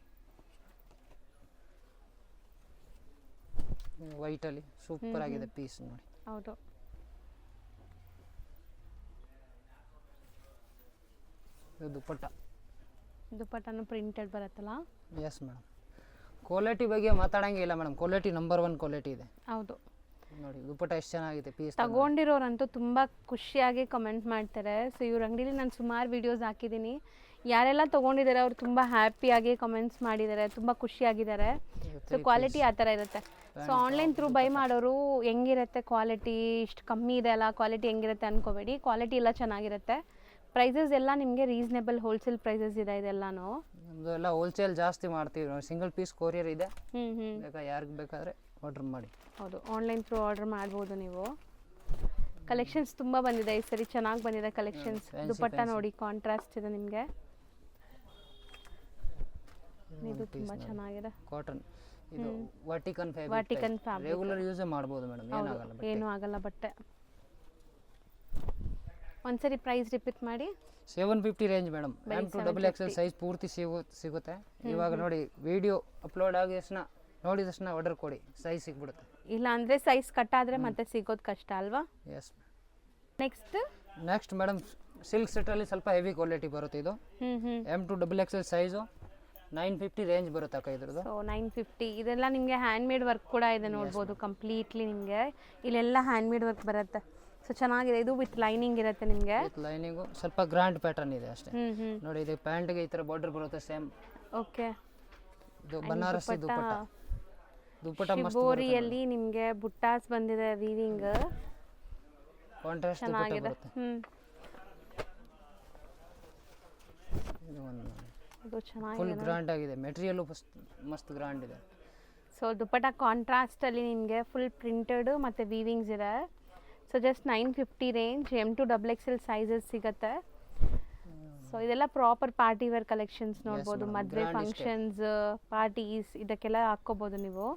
ವೈಟ್ ಅಲ್ಲಿ ಸೂಪರ್ ಆಗಿದೆ ಪೀಸ್ ನೋಡಿ. ಹೌದು, ಇದು ದುಪಟ್ಟನು ಪ್ರಿಂಟೆಡ್ ಬರುತ್ತಲ್ಲ? Yes madam. ಕ್ವಾಲಿಟಿ ಬಗ್ಗೆ ಮಾತಾಡಂಗಿಲ್ಲ ಮೇಡಮ್, ಕ್ವಾಲಿಟಿ ನಂಬರ್ 1 ಕ್ವಾಲಿಟಿ ಇದೆ. ಹೌದು ನೋಡಿ ದುಪಟ್ಟ ಎಷ್ಟು ಚೆನ್ನಾಗಿದೆ ಪೀಸ್. ತಗೊಂಡಿರೋರಂತೂ ತುಂಬ ಖುಷಿಯಾಗಿ ಕಮೆಂಟ್ ಮಾಡ್ತಾರೆ. ಸೊ ಇವ್ರ ಅಂಗಡಿಲಿ ನಾನು ಸುಮಾರು ವೀಡಿಯೋಸ್ ಹಾಕಿದ್ದೀನಿ. ಯಾರೆಲ್ಲ ತೊಗೊಂಡಿದ್ದಾರೆ ಅವ್ರು ತುಂಬ ಹ್ಯಾಪಿಯಾಗಿ ಕಮೆಂಟ್ಸ್ ಮಾಡಿದ್ದಾರೆ, ತುಂಬ ಖುಷಿಯಾಗಿದ್ದಾರೆ. ಸೊ ಕ್ವಾಲಿಟಿ ಆ ಥರ ಇರುತ್ತೆ. ಸೊ ಆನ್ಲೈನ್ ಥ್ರೂ ಬೈ ಮಾಡೋರು ಹೆಂಗಿರುತ್ತೆ ಕ್ವಾಲಿಟಿ, ಇಷ್ಟು ಕಮ್ಮಿ ಇದೆ ಅಲ್ಲ ಕ್ವಾಲಿಟಿ ಹೆಂಗಿರುತ್ತೆ ಅಂದ್ಕೋಬೇಡಿ. ಕ್ವಾಲಿಟಿ ಎಲ್ಲ ಚೆನ್ನಾಗಿರುತ್ತೆ. ಪ್ರೈಸಸ್ ಎಲ್ಲ ನಿಮಗೆ ರೀಸನೇಬಲ್ ಹೋಲ್ಸೇಲ್ ಪ್ರೈಸಸ್ ಇದೆ ಇದೆಲ್ಲಾನು. ನಮ್ಮದು ಎಲ್ಲ ಹೋಲ್ಸೇಲ್ ಜಾಸ್ತಿ ಮಾಡ್ತೀವಿ ನಾವು. ಸಿಂಗಲ್ ಪೀಸ್ ಕೊರಿಯರ್ ಇದೆ, ಹ್ಞೂ ಯಾರಿಗೆ ಬೇಕಾದರೆ ಆರ್ಡ್ರ್ ಮಾಡಿ. ಹೌದು, ಆನ್ಲೈನ್ ಥ್ರೂ ಆರ್ಡರ್ ಮಾಡ್ಬೋದು ನೀವು. ಕಲೆಕ್ಷನ್ಸ್ ತುಂಬ ಬಂದಿದೆ ಈ ಸರಿ, ಚೆನ್ನಾಗಿ ಬಂದಿದೆ ಕಲೆಕ್ಷನ್ಸ್. ದುಪಟ್ಟ ನೋಡಿ ಕಾಂಟ್ರಾಸ್ಟ್ ಇದೆ ನಿಮಗೆ, ಇದು ತುಂಬ ಚೆನ್ನಾಗಿದೆ. ಕಾಟನ್ ಇದು ವರ್ಟಿಕನ್ ವರ್ಟಿಕನ್ ಫ್ಯಾಬ್ರಿಕ್, ರೆಗ್ಯುಲರ್ ಯೂಸ್ ಮಾಡ್ಬೋದು ಮೇಡಮ್, ಏನಾಗಲ್ಲ. ಏನೂ ಆಗಲ್ಲ ಬಟ್ಟೆ. ಒಂದ್ಸರಿ ಪ್ರೈಸ್ ರಿಪೀಟ್ ಮಾಡಿ. 750 ರೇಂಜ್ ಮೇಡಮ್. M2XXL ಸೈಜ್ ಪೂರ್ತಿ ಸಿಗುತ್ತೆ. ಇವಾಗ ನೋಡಿ ವಿಡಿಯೋ ಅಪ್ಲೋಡ್ ಆಗಿ ತಕ್ಷಣ ನೋಡಿದ ತಕ್ಷಣ ಆರ್ಡರ್ ಕೊಡಿ, ಸೈಜ್ ಸಿಗ್ಬಿಡುತ್ತೆ. ಇಲ್ಲ ಅಂದರೆ ಸೈಜ್ ಕಟ್ ಆದರೆ ಮತ್ತೆ ಸಿಗೋದು ಕಷ್ಟ ಅಲ್ವಾ? ಎಸ್. ನೆಕ್ಸ್ಟ್ ಮೇಡಮ್ ಸಿಲ್ಕ್ ಸೆಟ್ಟಲ್ಲಿ ಸ್ವಲ್ಪ ಹೆವಿ ಕ್ವಾಲಿಟಿ ಬರುತ್ತೆ. ಇದು M2XXL ಸೈಜು 950 ರೇಂಜ್ ಬರುತ್ತೆ ಅಕ್ಕ ಇದ್ರದ್ದು. ಸೊ 950. ಇದೆಲ್ಲ ನಿಮಗೆ ಹ್ಯಾಂಡ್ ಮೇಡ್ ವರ್ಕ್ ಕೂಡ ಇದೆ ನೋಡ್ಬೋದು. ಕಂಪ್ಲೀಟ್ಲಿ ನಿಮಗೆ ಇಲ್ಲೆಲ್ಲ ಹ್ಯಾಂಡ್ ಮೇಡ್ ವರ್ಕ್ ಬರುತ್ತೆ. ಸೊ ಚೆನ್ನಾಗಿದೆ. ಇದು ವಿತ್ ಲೈನಿಂಗ್ ಇರುತ್ತೆ ನಿಮಗೆ. ವಿತ್ ಲೈನಿಂಗು ಸ್ವಲ್ಪ ಗ್ರ್ಯಾಂಡ್ ಪ್ಯಾಟರ್ನ್ ಇದೆ ಅಷ್ಟೇ. ನೋಡಿ ಇದು ಪ್ಯಾಂಟ್ಗೆ ಈ ಥರ ಬಾರ್ಡರ್ ಬರುತ್ತೆ ಸೇಮ್. ಓಕೆ. ಇದು ಬನಾರಸಿ ದುಪಟ್ಟ. ದುಪಟ್ಟ ಮಸ್ತ್ ಶಿಬೋರಿಯಲ್ಲಿ ನಿಮಗೆ ಬುಟ್ಟಾಸ್ ಬಂದಿದೆ, ವೀವಿಂಗ್ ಕಾಂಟ್ರಾಸ್ಟ್ ಚೆನ್ನಾಗಿದೆ. ಇದು ಚೆನ್ನಾಗಿದೆ, ಫುಲ್ ಗ್ರ್ಯಾಂಡ್ ಆಗಿದೆ. ಮೆಟೀರಿಯಲ್ ಮಸ್ತ್ ಗ್ರ್ಯಾಂಡ್ ಇದೆ. ಸೊ ದುಪಟ್ಟ ಕಾಂಟ್ರಾಸ್ಟ್ ಅಲ್ಲಿ ನಿಮಗೆ ಫುಲ್ ಪ್ರಿಂಟೆಡ್ ಮತ್ತೆ ವೀವಿಂಗ್ಸ್ ಇದೆ. So just 950 range, M2XXL sizes ಸಿಗುತ್ತೆ. ಸೊ ಇದೆಲ್ಲ ಪ್ರಾಪರ್ ಪಾರ್ಟಿ ವೇರ್ ಕಲೆಕ್ಷನ್ಸ್ ನೋಡ್ಬೋದು. ಮದುವೆ ಫಂಕ್ಷನ್ಸ್, ಪಾರ್ಟೀಸ್ ಇದಕ್ಕೆಲ್ಲ ಹಾಕ್ಕೋಬೋದು ನೀವು.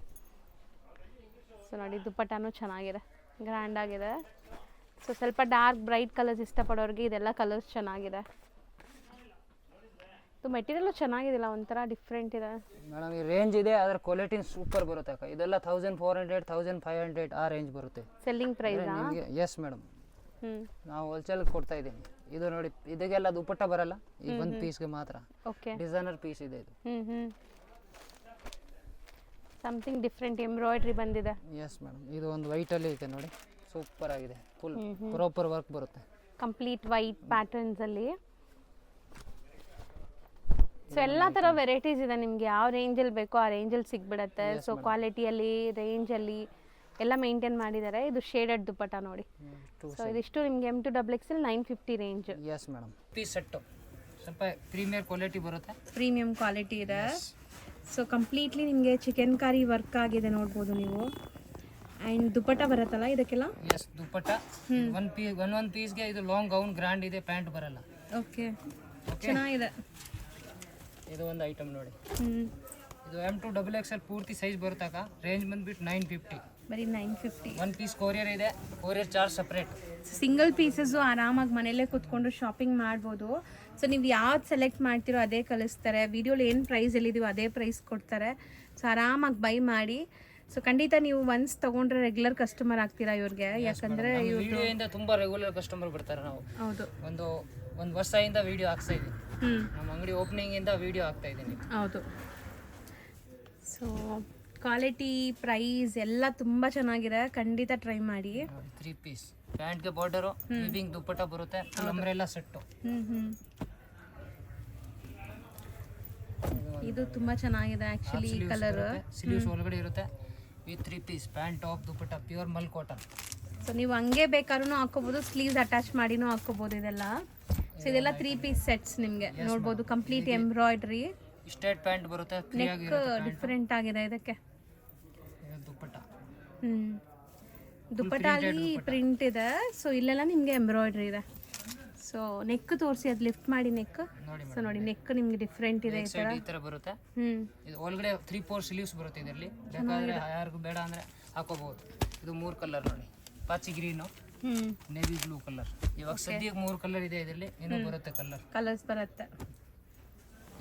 ಸೊ ನೋಡಿ ದುಪಟ್ಟನೂ ಚೆನ್ನಾಗಿದೆ, ಗ್ರ್ಯಾಂಡ್ ಆಗಿದೆ. ಸೊ ಸ್ವಲ್ಪ ಡಾರ್ಕ್ ಬ್ರೈಟ್ ಕಲರ್ಸ್ ಇಷ್ಟಪಡೋರಿಗೆ ಇದೆಲ್ಲ ಕಲರ್ಸ್ ಚೆನ್ನಾಗಿದೆ. ಇದು ಮೆಟೀರಿಯಲ್ ಚೆನ್ನಾಗಿದಿಲ್ಲ, ಒಂಥರ ಡಿಫ್ರೆಂಟ್ ಇದೆ ಮೇಡಮ್. ಈ ರೇಂಜ್ ಇದೆ, ಅದರ ಕ್ವಾಲಿಟಿ ಸೂಪರ್ ಬರುತ್ತೆ ಅಕ್ಕ. ಇದೆಲ್ಲ 1400 1500 ಆ ರೇಂಜ್ ಬರುತ್ತೆ ಸೆಲ್ಲಿಂಗ್ ಪ್ರೈಸ್. ಎಸ್ ಮೇಡಮ್, ನಾವು ಹೋಲ್ಸೇಲ್ ಕೊಡ್ತಾ ಇದ್ದೀನಿ. ಇದು ನೋಡಿ ಇದಕ್ಕೆಲ್ಲ ದುಪಟ್ಟ ಬರಲ್ಲ, ಈ ಒಂದು ಪೀಸ್ಗೆ ಮಾತ್ರ. ಓಕೆ, ಡಿಸೈನರ್ ಪೀಸ್ ಇದೆ ಇದು. ಸಮಥಿಂಗ್ ಡಿಫ್ರೆಂಟ್ ಎಂಬ್ರಾಯ್ಡ್ರಿ ಬಂದಿದೆ. ಎಸ್ ಮೇಡಮ್, ಇದು ಒಂದು ವೈಟ್ ಅಲ್ಲಿ ಇದೆ ನೋಡಿ, ಸೂಪರ್ ಆಗಿದೆ. ಫುಲ್ ಪ್ರಾಪರ್ ವರ್ಕ್ ಬರುತ್ತೆ, ಕಂಪ್ಲೀಟ್ ವೈಟ್ ಪ್ಯಾಟರ್ನ್ಸ್ ಅಲ್ಲಿ. ಸೊ ಎಲ್ಲ ಥರ ವೆರೈಟೀಸ್ ಇದೆ ನಿಮಗೆ. ಯಾವ ರೇಂಜಲ್ಲಿ ಬೇಕೋ ಆ ರೇಂಜಲ್ಲಿ ಸಿಗ್ಬಿಡತ್ತೆ. ಸೊ ಕ್ವಾಲಿಟಿಯಲ್ಲಿ, ರೇಂಜಲ್ಲಿ ಎಲ್ಲ ಮೇಂಟೈನ್ ಮಾಡಿದ್ದಾರೆ. ಇದು ಶೇಡೆಡ್ ದುಪಟ್ಟ ನೋಡಿ. ಸೊ ಇದಿಷ್ಟು ನಿಮಗೆ M2XXL 950 range. Yes madam. Piece set ಸ್ವಲ್ಪ ಪ್ರೀಮಿಯರ್ ಕ್ವಾಲಿಟಿ ಬರುತ್ತೆ, ಪ್ರೀಮಿಯಂ ಕ್ವಾಲಿಟಿ ಇದೆ. ಸೊ ಕಂಪ್ಲೀಟ್ಲಿ ನಿಮಗೆ ಚಿಕನ್ ಕಾರಿ ವರ್ಕ್ ಆಗಿದೆ ನೋಡ್ಬೋದು ನೀವು. ಆ್ಯಂಡ್ ದುಪಟ್ಟ ಬರುತ್ತಲ್ಲ ಇದಕ್ಕೆಲ್ಲ. ಎಸ್, ದುಪಟ್ಟ ಒಂದು ಪೀಸ್ಗೆ ಇದು ಲಾಂಗ್ ಗೌನ್ ಗ್ರ್ಯಾಂಡ್ ಇದೆ, ಪ್ಯಾಂಟ್ ಬರಲ್ಲ. ಓಕೆ, ಚೆನ್ನಾಗಿದೆ. ಇದು ಒಂದು ಐಟಮ್ ನೋಡಿ. ಇದು M2XXL ಪೂರ್ತಿ ಸೈಜ್ ಬರುತ್ತಾಕ. ರೇಂಜ್ ಬಂದ್ಬಿಟ್ಟು 950. ಬರೀ 950. ಒಂದು ಪೀಸ್ ಕೊರಿಯರ್ ಇದೆ, courier charge separate. Single pieces ಆರಾಮಾಗಿ ಮನೆಯಲ್ಲೇ ಕೂತ್ಕೊಂಡು ಶಾಪಿಂಗ್ ಮಾಡ್ಬೋದು. ಸೊ ನೀವು ಯಾವ್ದು ಸೆಲೆಕ್ಟ್ ಮಾಡ್ತೀರೋ ಅದೇ ಕಳಿಸ್ತಾರೆ. ವಿಡಿಯೋಲಿ ಏನು ಪ್ರೈಸ್ ಎಲ್ಲಿದೆಯೋ ಅದೇ ಪ್ರೈಸ್ ಕೊಡ್ತಾರೆ. ಸೊ ಆರಾಮಾಗಿ ಬೈ ಮಾಡಿ. ಸೊ ಖಂಡಿತ ನೀವು ಒನ್ಸ್ ತಗೊಂಡ್ರೆ ರೆಗ್ಯುಲರ್ ಕಸ್ಟಮರ್ ಆಗ್ತೀರಾ ಇವ್ರಿಗೆ, ಯಾಕಂದರೆ ವಿಡಿಯೋಯಿಂದ ತುಂಬ ರೆಗ್ಯುಲರ್ ಕಸ್ಟಮರ್ ಬರ್ತಾರೆ. ನಾವು ಹೌದು ಒಂದು ವರ್ಷದಿಂದ ವಿಡಿಯೋ ಹಾಕ್ತಾ ಇದ್ದೀವಿ. ನಮ್ಮ ಅಂಗಡಿ ಓಪನಿಂಗಿಂದ ವಿಡಿಯೋ ಹಾಕ್ತಾ ಇದ್ದೀನಿ. ಹೌದು. ಸೊ ಕ್ವಾಲಿಟಿ, ಪ್ರೈಸ್ ಎಲ್ಲ ತುಂಬ ಚೆನ್ನಾಗಿದೆ, ಖಂಡಿತ ಟ್ರೈ ಮಾಡಿ. 3 ಪೀಸ್ ಪ್ಯಾಂಟ್ಗೆ ಬಾರ್ಡರು, ವಿವಿಂಗ್ ದುಪಟ್ಟ ಬರುತ್ತೆ, ಅಂಬ್ರೆಲಾ ಸೆಟ್ಟು. ಇದು ತುಂಬ ಚೆನ್ನಾಗಿದೆ ಆ್ಯಕ್ಚುಲಿ ಕಲರ್. ಸ್ಲೀವ್ಸ್ ಒಳಗಡೆ ಇರುತ್ತೆ. With 3 piece pant, top, dupatta, pure mul cotton. So ನೀವು ಹಂಗೆ ಬೇಕಾದ್ರೂ ಹಾಕೋಬೋದು, ಸ್ಲೀವ್ಸ್ ಅಟ್ಯಾಚ್ ಮಾಡಿನೂ ಹಾಕೋಬೋದು ಇದೆಲ್ಲ. ಸೊ ಇದೆಲ್ಲ 3 ಪೀಸ್ ಸೆಟ್ಸ್ ನಿಮಗೆ ನೋಡ್ಬೋದು. ಕಂಪ್ಲೀಟ್ ಎಂಬ್ರಾಯ್ಡ್ರಿ, ಸ್ಟ್ರೇಟ್ ಪ್ಯಾಂಟ್ ಬರುತ್ತೆ, ನೆಕ್ ಡಿಫ್ರೆಂಟ್ ಆಗಿದೆ ಇದಕ್ಕೆ. ದುಪಟ್ಟ, ದುಪಟ್ಟ ಅಲ್ಲಿ ಪ್ರಿಂಟ್ ಇದೆ. ಸೊ ಇಲ್ಲೆಲ್ಲ ನಿಮಗೆ ಎಂಬ್ರಾಯ್ಡ್ರಿ ಇದೆ. ಸೊ ನೆಕ್ ತೋರಿಸಿ, ಅದು ಲಿಫ್ಟ್ ಮಾಡಿ ನೆಕ್. ಸೊ ನೋಡಿ ನೆಕ್ ನಿಮ್ಗೆ ಡಿಫ್ರೆಂಟ್ ಇದೆ ಈ ತರ ಬರುತ್ತೆ. ಇದು ಒಳಗಡೆ 3-4 ಸ್ಲೀವ್ಸ್ ಬರುತ್ತೆ ಇದರಲ್ಲಿ. ಬೇಕಾದ್ರೆ ಯಾರಿಗೂ ಬೇಡ ಅಂದ್ರೆ ಹಾಕೋಬಹುದು. ಇದು 3 ಕಲರ್ ನೋಡಿ, ಪಾಚಿ ಗ್ರೀನು, ನೇವಿ ಬ್ಲೂ ಕಲರ್. ಇವಾಗ ಸದ್ಯಕ್ಕೆ 3 ಕಲರ್ ಇದೆ ಇದರಲ್ಲಿ, ಇನ್ನೂ ಬರುತ್ತೆ ಕಲರ್ಸ್ ಬರುತ್ತೆ.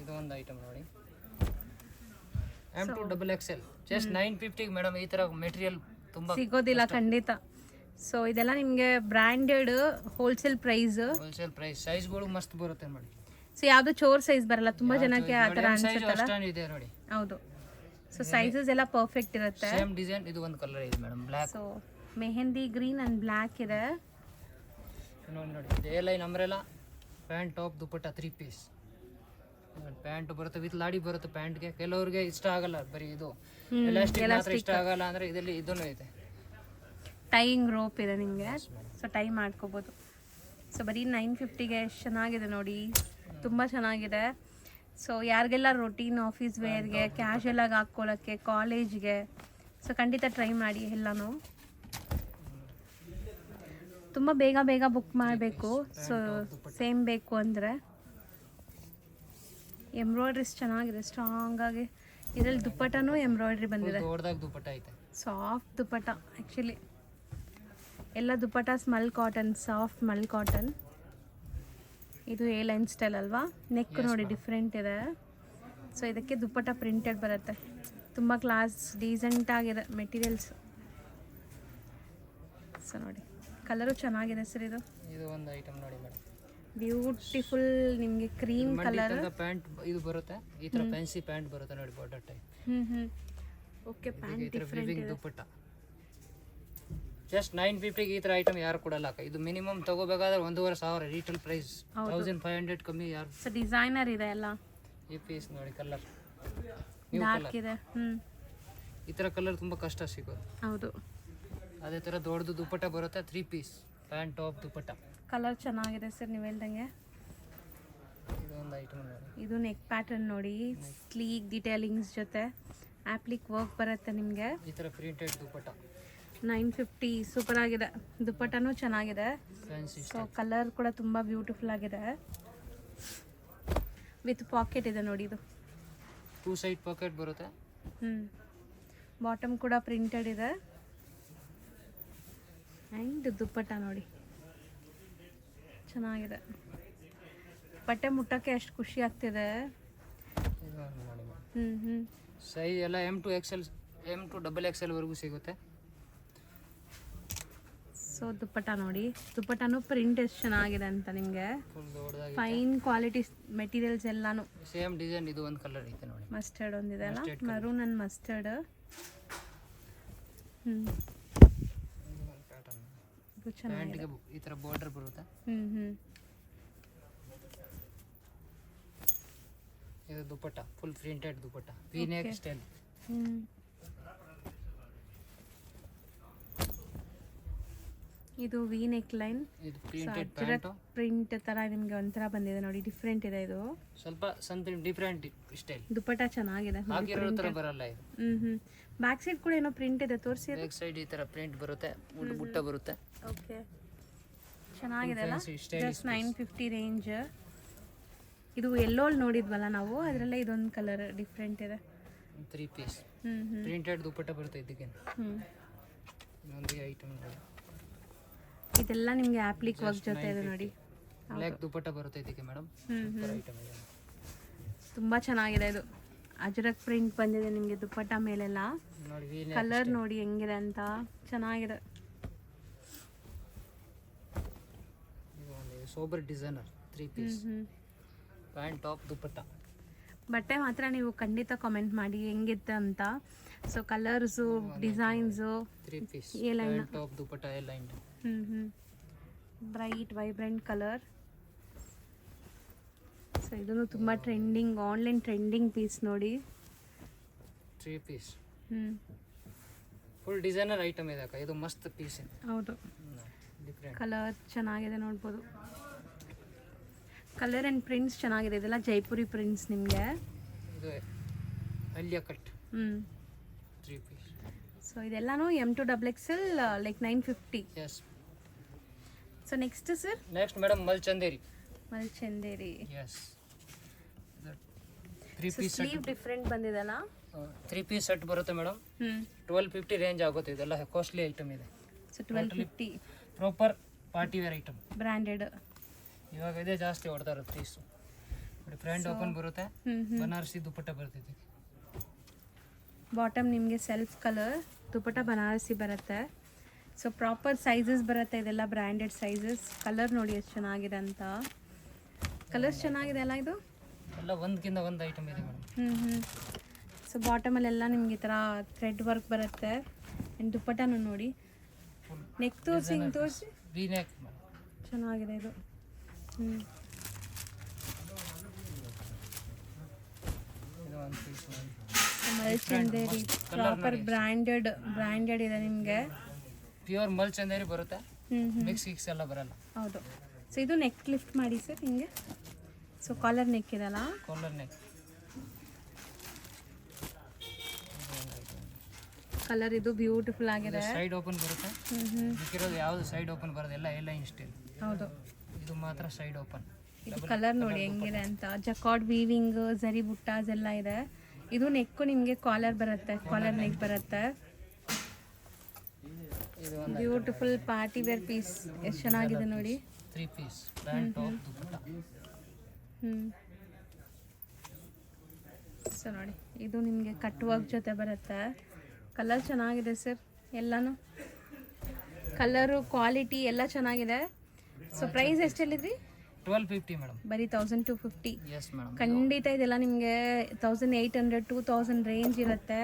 ಇದು ಒಂದು ಐಟಮ್ ನೋಡಿ, M2XXL ಜಸ್ಟ್ 950 ಮೇಡಮ್. ಈ ತರ ಮೆಟೀರಿಯಲ್ ತುಂಬಾ ಸಿಗೋದಿಲ್ಲ ಖಂಡಿತ. ಸೊ ಇದೆಲ್ಲ ನಿಮಗೆ ಬ್ರ್ಯಾಂಡೆಡ್ ಹೋಲ್ಸೇಲ್ ಪ್ರೈಸ್. ಸೈಜ್ಗಳು ಮಸ್ತ್ ಬರುತ್ತೆ ನೋಡಿ. ಸೊ ಯಾವುದು ಚೋರ್ ಸೈಜ್ ಬರಲ್ಲ, ತುಂಬಾ ಜನಕ್ಕೆ ಆ ತರ ಅನ್ಸುತ್ತಲ್ಲ. ಇದೆ ನೋಡಿ. ಹೌದು. ಸೊ ಸೈಜಸ್ ಎಲ್ಲ ಪರ್ಫೆಕ್ಟ್ ಇರುತ್ತೆ. Same design. ಇದು ಒಂದು ಕಲರ್ ಇದೆ madam, black. So mehendi green and black ಇದೆ ನೋಡಿ. ಇದು A line umbrella, pant, top, dupatta, 3 piece. Pant ಬರುತ್ತೆ ವಿತ್ ಲಾಡಿ ಬರುತ್ತೆ ಪ್ಯಾಂಟ್ಗೆ. ಕೆಲವರಿಗೆ ಇಷ್ಟ ಆಗಲ್ಲ, ಬರೀ ಇದು ಎಲಾಸ್ಟಿಕ್ ಮಾತ್ರ ಇಷ್ಟ ಆಗಲ್ಲ ಅಂದ್ರೆ ಇದರಲ್ಲಿ ಇದನ್ನು ಇದೆ. ಟೈಯಿಂಗ್ ರೋಪ್ ಇದೆ ನಿಮಗೆ. ಸೊ ಟೈ ಮಾಡ್ಕೋಬಹುದು. ಸೊ ಬರೀ 950ಗೆ ಎಷ್ಟು ಚೆನ್ನಾಗಿದೆ ನೋಡಿ, ತುಂಬ ಚೆನ್ನಾಗಿದೆ. ಸೊ ಯಾರಿಗೆಲ್ಲ ರೊಟೀನ್ ಆಫೀಸ್ ವೇರ್ಗೆ ಕ್ಯಾಶುಯಲ್ ಆಗಿ ಹಾಕ್ಕೊಳ್ಳೋಕ್ಕೆ, ಕಾಲೇಜ್ಗೆ, ಸೊ ಖಂಡಿತ ಟ್ರೈ ಮಾಡಿ ಎಲ್ಲನೂ. ತುಂಬ ಬೇಗ ಬೇಗ ಬುಕ್ ಮಾಡಬೇಕು. ಸೊ ಸೇಮ್ ಬೇಕು ಅಂದರೆ ಎಂಬ್ರಾಯ್ಡ್ರೀಸ್ ಚೆನ್ನಾಗಿದೆ ಸ್ಟ್ರಾಂಗಾಗಿ. ಇದರಲ್ಲಿ ದುಪ್ಪಟ್ಟನೂ ಎಂಬ್ರಾಯ್ಡ್ರಿ ಬಂದಿದೆ, ದೊಡ್ಡದಾಗಿ ದುಪ್ಪಟ್ಟ ಐತೆ, ಸಾಫ್ಟ್ ದುಪ್ಪಟ್ಟ. ಆ್ಯಕ್ಚುಲಿ ಎಲ್ಲ ದುಪ್ಪಟ್ಟಾಸ್ ಮಲ್ ಕಾಟನ್, ಸಾಫ್ಟ್ ಮಲ್ ಕಾಟನ್. ಇದು ಎ ಲೈನ್ ಸ್ಟೈಲ್ ಅಲ್ವಾ, ನೆಕ್ ನೋಡಿ ಡಿಫ್ರೆಂಟ್ ಇದೆ. ಸೊ ಇದಕ್ಕೆ ದುಪ್ಪಟ್ಟ ಪ್ರಿಂಟೆಡ್ ಬರುತ್ತೆ, ತುಂಬ ಕ್ಲಾಸ್ ಡೀಸೆಂಟ್ ಆಗಿದೆ ಮೆಟೀರಿಯಲ್ಸ್. ಸೊ ನೋಡಿ ಕಲರು ಚೆನ್ನಾಗಿದೆ ಸರ್. ಇದು ಒಂದು ಐಟಮ್ ನೋಡಿ ಮೇಡಮ್, ಬ್ಯೂಟಿಫುಲ್ ನಿಮಗೆ ಕ್ರೀಮ್ ಕಲರ್ ಪ್ಯಾಂಟ್ ಇದು ಬರುತ್ತೆ, ಈ ತರ ಫ್ಯಾನ್ಸಿ ಪ್ಯಾಂಟ್ ಬರುತ್ತೆ ನೋಡಿ, ಬಾರ್ಡರ್ ಟೈಪ್. ಓಕೆ, ಪ್ಯಾಂಟ್ ಈ ತರ ವಿವಿಂಗ್ ದುಪ್ಪಟ್ಟ. ಜಸ್ಟ್ 950 ಈ ತರ ಐಟಮ್ ಯಾರು ಕೊಡಲ್ಲ ಅಕ್ಕ. ಇದು ಮಿನಿಮಮ್ ತಗೋಬೇಕಾದ್ರೆ 1500 ರೀಟೇಲ್ ಪ್ರೈಸ್, 1500 ಕಮ್ಮಿ ಯಾರು. ಸೊ ಡಿಸೈನರ್ ಇದೆ ಎಲ್ಲ. ಈ ಪೀಸ್ ನೋಡಿ, ಕಲರ್ ಡಾರ್ಕ್ ಇದೆ. ಈ ತರ ಕಲರ್ ತುಂಬಾ ಕಷ್ಟ ಸಿಗೋದು. ಹೌದು. ಅದೇ ತರ ದೊಡ್ಡದು ದುಪ್ಪಟ್ಟ ಬರುತ್ತೆ, 3 ಪೀಸ್ ಪ್ಯಾಂಟ್ ಟಾಪ್ ದುಪ್ಪಟ್ಟ. ಕಲರ್ ಚೆನ್ನಾಗಿದೆ ಸರ್ ನೀವು ಹೇಳ್ದಂಗೆ. ಇದೊಂದು ಐಟಮ್ ನೋಡಿ, ಇದು ನೆಕ್ ಪ್ಯಾಟರ್ನ್ ನೋಡಿ, ಸ್ಲೀಕ್ ಡಿಟೇಲಿಂಗ್ಸ್ ಜೊತೆ ಆಪ್ಲಿಕ್ ವರ್ಕ್ ಬರುತ್ತೆ ನಿಮಗೆ. ಈ ತರ ಪ್ರಿಂಟೆಡ್ ದುಪ್ಪಟ್ಟ 950 ಸೂಪರ್ ಆಗಿದೆ. ದುಪ್ಪಟ್ಟನೂ ಚೆನ್ನಾಗಿದೆ. ಫ್ಯಾನ್ಸಿ. ಸೊ ಕಲರ್ ಕೂಡ ತುಂಬ ಬ್ಯೂಟಿಫುಲ್ ಆಗಿದೆ. ವಿತ್ ಪಾಕೆಟ್ ಇದೆ ನೋಡಿ. ಇದು 2 ಸೈಡ್ ಪಾಕೆಟ್ ಬರುತ್ತೆ. ಬಾಟಮ್ ಕೂಡ ಪ್ರಿಂಟೆಡ್ ಇದೆ. ಆ್ಯಂಡ್ ದುಪ್ಪಟ್ಟ ನೋಡಿ ಚೆನ್ನಾಗಿದೆ. ಬಟ್ಟೆ ಮುಟ್ಟಕ್ಕೆ ಎಷ್ಟು ಖುಷಿ ಆಗ್ತಿದೆ. ಸೈಜ್ ಎಲ್ಲ M to XL, M to XXL ವರೆಗೂ ಸಿಗುತ್ತೆ. ಸೊ ದುಪ್ಪಟ್ಟ ನೋಡಿ, ದುಪ್ಪಟ್ಟನೂ ಪ್ರಿಂಟ್ ಎಷ್ಟು ಚೆನ್ನಾಗಿದೆ ಅಂತ ನಿಮಗೆ. ಫುಲ್ ದೊಡ್ಡದಾಗಿ ಫೈನ್ ಕ್ವಾಲಿಟಿ ಮೆಟೀರಿಯಲ್ಸ್ ಎಲ್ಲಾನು. Same design. ಇದು ಒಂದು ಕಲರ್ ಐತೆ ನೋಡಿ, ಮಸ್ಟರ್ಡ್ ಒಂದಿದೆ ಅಲ್ಲ, ಮರೂನ್ ಅಂಡ್ ಮಸ್ಟರ್ಡ್. ಇದು ಚೆನ್ನಾಗಿದೆ. ಈ ತರ ಬಾರ್ಡರ್ ಬರುತ್ತೆ. ಇದು ದುಪ್ಪಟ್ಟ ಫುಲ್ ಪ್ರಿಂಟೆಡ್ ದುಪ್ಪಟ್ಟ, ವಿ ನೆಕ್ ಸ್ಟೈಲ್. ಇದು ವಿ ನೆಕ್ ಲೈನ್, ಇದು ಪ್ರಿಂಟೆಡ್ ಪ್ಯಾಂಟ್, ಪ್ರಿಂಟ್ ತರ ನಿಮಗೆ ಒಂಥರ ಬಂದಿದೆ ನೋಡಿ, ಡಿಫ್ರೆಂಟ್ ಇದೆ. ಇದು ಸ್ವಲ್ಪ ಸಮಥಿಂಗ್ ಡಿಫರೆಂಟ್ ಸ್ಟೈಲ್. ದುಪ್ಪಟ್ಟ ಚೆನ್ನಾಗಿದೆ. ಹಾಗಿರೋ ತರ ಬರಲ್ಲ ಇದು. ಬ್ಯಾಕ್ ಸೈಡ್ ಕೂಡ ಏನೋ ಪ್ರಿಂಟ್ ಇದೆ, ತೋರಿಸಿ. ಬ್ಯಾಕ್ ಸೈಡ್ ಈ ತರ ಪ್ರಿಂಟ್ ಬರುತ್ತೆ, ಬುಟ್ಟ ಬರುತ್ತೆ. ಓಕೆ, ಚೆನ್ನಾಗಿದೆ ಅಲ್ಲ. Just 950 range. ಇದು ಎಲ್ಲೋಲ್ ನೋಡಿದ್ವಲ್ಲ ನಾವು, ಅದರಲ್ಲೇ ಇದೊಂದು ಕಲರ್ ಡಿಫ್ರೆಂಟ್ ಇದೆ. 3 ಪೀಸ್ ಪ್ರಿಂಟೆಡ್ ದುಪ್ಪಟ್ಟ ಬರುತ್ತೆ ಇದಕ್ಕೆ. ಇನ್ನೊಂದು ಐಟಮ್ ನೋಡಿ, ಇದೆಲ್ಲ ನಿಮಗೆ ಆಪ್ಲಿಕ್ ವರ್ಕ್ ಜೊತೆ ಇದೆ ನೋಡಿ. ಬ್ಲಾಕ್ ದುಪ್ಪಟ್ಟ ಬರುತ್ತೆ ಇದಕ್ಕೆ ಮೇಡಮ್. ಐಟಮ್ ಇದೆ, ತುಂಬಾ ಚೆನ್ನಾಗಿದೆ. ಇದು ಅಜರಕ್ ಪ್ರಿಂಟ್ ಬಂದಿದೆ ನಿಮಗೆ ದುಪ್ಪಟ್ಟ ಮೇಲೆಲ್ಲ. ಕಲರ್ ನೋಡಿ ಹೆಂಗಿದೆ ಅಂತ, ಚೆನ್ನಾಗಿದೆ. Sober designer 3 piece pant top dupatta. ಬಟ್ಟೆ ಮಾತ್ರ ನೀವು ಖಂಡಿತ ಕಾಮೆಂಟ್ ಮಾಡಿ ಹೆಂಗಿತ್ತು ಅಂತ. So colours, designs, 3 piece pant top dupatta A line. Bright vibrant colour. So ಇದನ್ನು ತುಂಬ ಟ್ರೆಂಡಿಂಗ್, ಆನ್ಲೈನ್ ಟ್ರೆಂಡಿಂಗ್ ಪೀಸ್ ನೋಡಿ. 3 ಪೀಸ್ ಫುಲ್ ಡಿಸೈನರ್ ಐಟಮ್ ಇದೆ ಅಕ್ಕ. ಇದು ಮಸ್ತ್ ಪೀಸ್ ಇದೆ. ಹೌದು, ಡಿಫರೆಂಟ್ ಕಲರ್ ಚೆನ್ನಾಗಿದೆ ನೋಡ್ಬೋದು. ಕಲರ್ ಆ್ಯಂಡ್ ಪ್ರಿಂಟ್ಸ್ ಚೆನ್ನಾಗಿದೆ. ಇದೆಲ್ಲ ಜೈಪುರಿ ಪ್ರಿಂಟ್ಸ್ ನಿಮಗೆ. ಇದು ಅಲ್ಲಿಯ ಕಟ್ 3 ಪೀಸ್. ಸೊ ಇದೆಲ್ಲಾನು M to XXL like 950. Yes. So next sir, next madam Mulchanderi. Mulchanderi. Yes. 3 piece sleeve different ಬಂದಿದೆಲ್ಲ. 3 ಪೀಸ್ ಸೆಟ್ ಬರುತ್ತೆ ಮೇಡಮ್. 1250 ರೇಂಜ್ ಆಗುತ್ತೆ. ಇದೆಲ್ಲ ಕಾಸ್ಟ್ಲಿ ಐಟಮ್ ಇದೆ. So 1250 proper party wear item, branded. ಇವಾಗ ಇದೆ ಜಾಸ್ತಿ ಹೊಡ್ತಾ ಇರೋದು ಪೀಸು. ಫ್ರಂಟ್ ಓಪನ್ ಬರುತ್ತೆ, ಬನಾರಸಿ ದುಪ್ಪಟ್ಟ ಬರ್ತೈತಿ. ಬಾಟಮ್ ನಿಮಗೆ ಸೆಲ್ಫ್ ಕಲರ್, ದುಪ್ಪಟ್ಟ ಬನಾರಸಿ ಬರುತ್ತೆ. ಸೊ ಪ್ರಾಪರ್ ಸೈಜಸ್ ಬರುತ್ತೆ. ಇದೆಲ್ಲ ಬ್ರ್ಯಾಂಡೆಡ್ ಸೈಜಸ್. ಕಲರ್ ನೋಡಿ ಎಷ್ಟು ಚೆನ್ನಾಗಿದೆ ಅಂತ. ಕಲರ್ಸ್ ಚೆನ್ನಾಗಿದೆ ಅಲ್ಲ. ಇದು ಎಲ್ಲ ಒಂದಕ್ಕಿಂತ ಒಂದು ಐಟಮ್ ಇದೆ ಮೇಡಮ್. ಸೊ ಬಾಟಮಲ್ಲೆಲ್ಲ ನಿಮ್ಗೆ ಈ ಥರ ಥ್ರೆಡ್ ವರ್ಕ್ ಬರುತ್ತೆ. ಆ್ಯಂಡ್ ದುಪ್ಪಟ್ಟನೂ ನೋಡಿ. ನೆಕ್ ತೋರಿಸಿ, ಹಿಂಗೆ ತೋರಿಸಿ. ವಿ ನೆಕ್ ಚೆನ್ನಾಗಿದೆ ಇದು. ಇದು ಒಂದು ಪೀಸ್ ಮಲ್ಚಂದೇರಿ ಪ್ರಾಪರ್ ಬ್ರ್ಯಾಂಡೆಡ್ ಇದೆ ನಿಮಗೆ. ಪ್ಯೂರ್ ಮಲ್ಚಂದೇರಿ ಬರುತ್ತೆ. ಮಿಕ್ಸ್ ಗಿಕ್ಸ್ ಎಲ್ಲ ಬರಲ್ಲ. ಹೌದು. ಸೊ ಇದು ನೆಕ್ ಲಿಫ್ಟ್ ಮಾಡಿ ಸರ್ ಹಿಂಗೆ. ಸೊ ಕಾಲರ್ ನೆಕ್ ಇದಲ್ಲ, ಕಾಲರ್ ನೆಕ್. ಕಲರ್ ಇದು ಬ್ಯೂಟಿಫುಲ್ ಆಗಿದೆ. ಸೈಡ್ ಓಪನ್ ಬರುತ್ತೆ. ಮಿಕ್ಕಿರೋದು ಯಾವುದು ಸೈಡ್ ಓಪನ್ ಬರೋದಿಲ್ಲ, ಎಲ್ಲ ಇನ್ಸ್ಟೈಲ್. ಹೌದು, ಇದು ಮಾತ್ರ ಸೈಡ್ ಓಪನ್. ಇದು ಕಲರ್ ನೋಡಿ ಹೆಂಗಿದೆ ಅಂತ. ಜಕಾರ್ಡ್ ವೀವಿಂಗ್, ಜರಿ ಬುಟ್ಟಾಸ್ ಎಲ್ಲ ಇದೆ. ಇದು ನೆಕ್ಕು ನಿಮಗೆ ಕಾಲರ್ ಬರುತ್ತೆ, ಕಾಲರ್ ನೆಕ್ ಬರುತ್ತೆ. ಬ್ಯೂಟಿಫುಲ್ ಪಾರ್ಟಿ ವೇರ್ ಪೀಸ್, ಎಷ್ಟು ಚೆನ್ನಾಗಿದೆ ನೋಡಿ. 3 piece pant top dupatta. So ನೋಡಿ, ಇದು ನಿಮಗೆ ಕಟ್ ವರ್ಕ್ ಜೊತೆ ಬರುತ್ತೆ. ಕಲರ್ ಚೆನ್ನಾಗಿದೆ ಸರ್, ಎಲ್ಲನೂ ಕಲರು ಕ್ವಾಲಿಟಿ ಎಲ್ಲ ಚೆನ್ನಾಗಿದೆ. ಸೊ ಪ್ರೈಸ್ ಎಷ್ಟೆಲ್ಲಿದ್ರಿ? 1250 ಮೇಡಮ್. ಬರೀ 1250. Yes madam. ಖಂಡಿತ ಇದೆಲ್ಲ ನಿಮಗೆ 1800 2000 ರೇಂಜ್ ಇರುತ್ತೆ.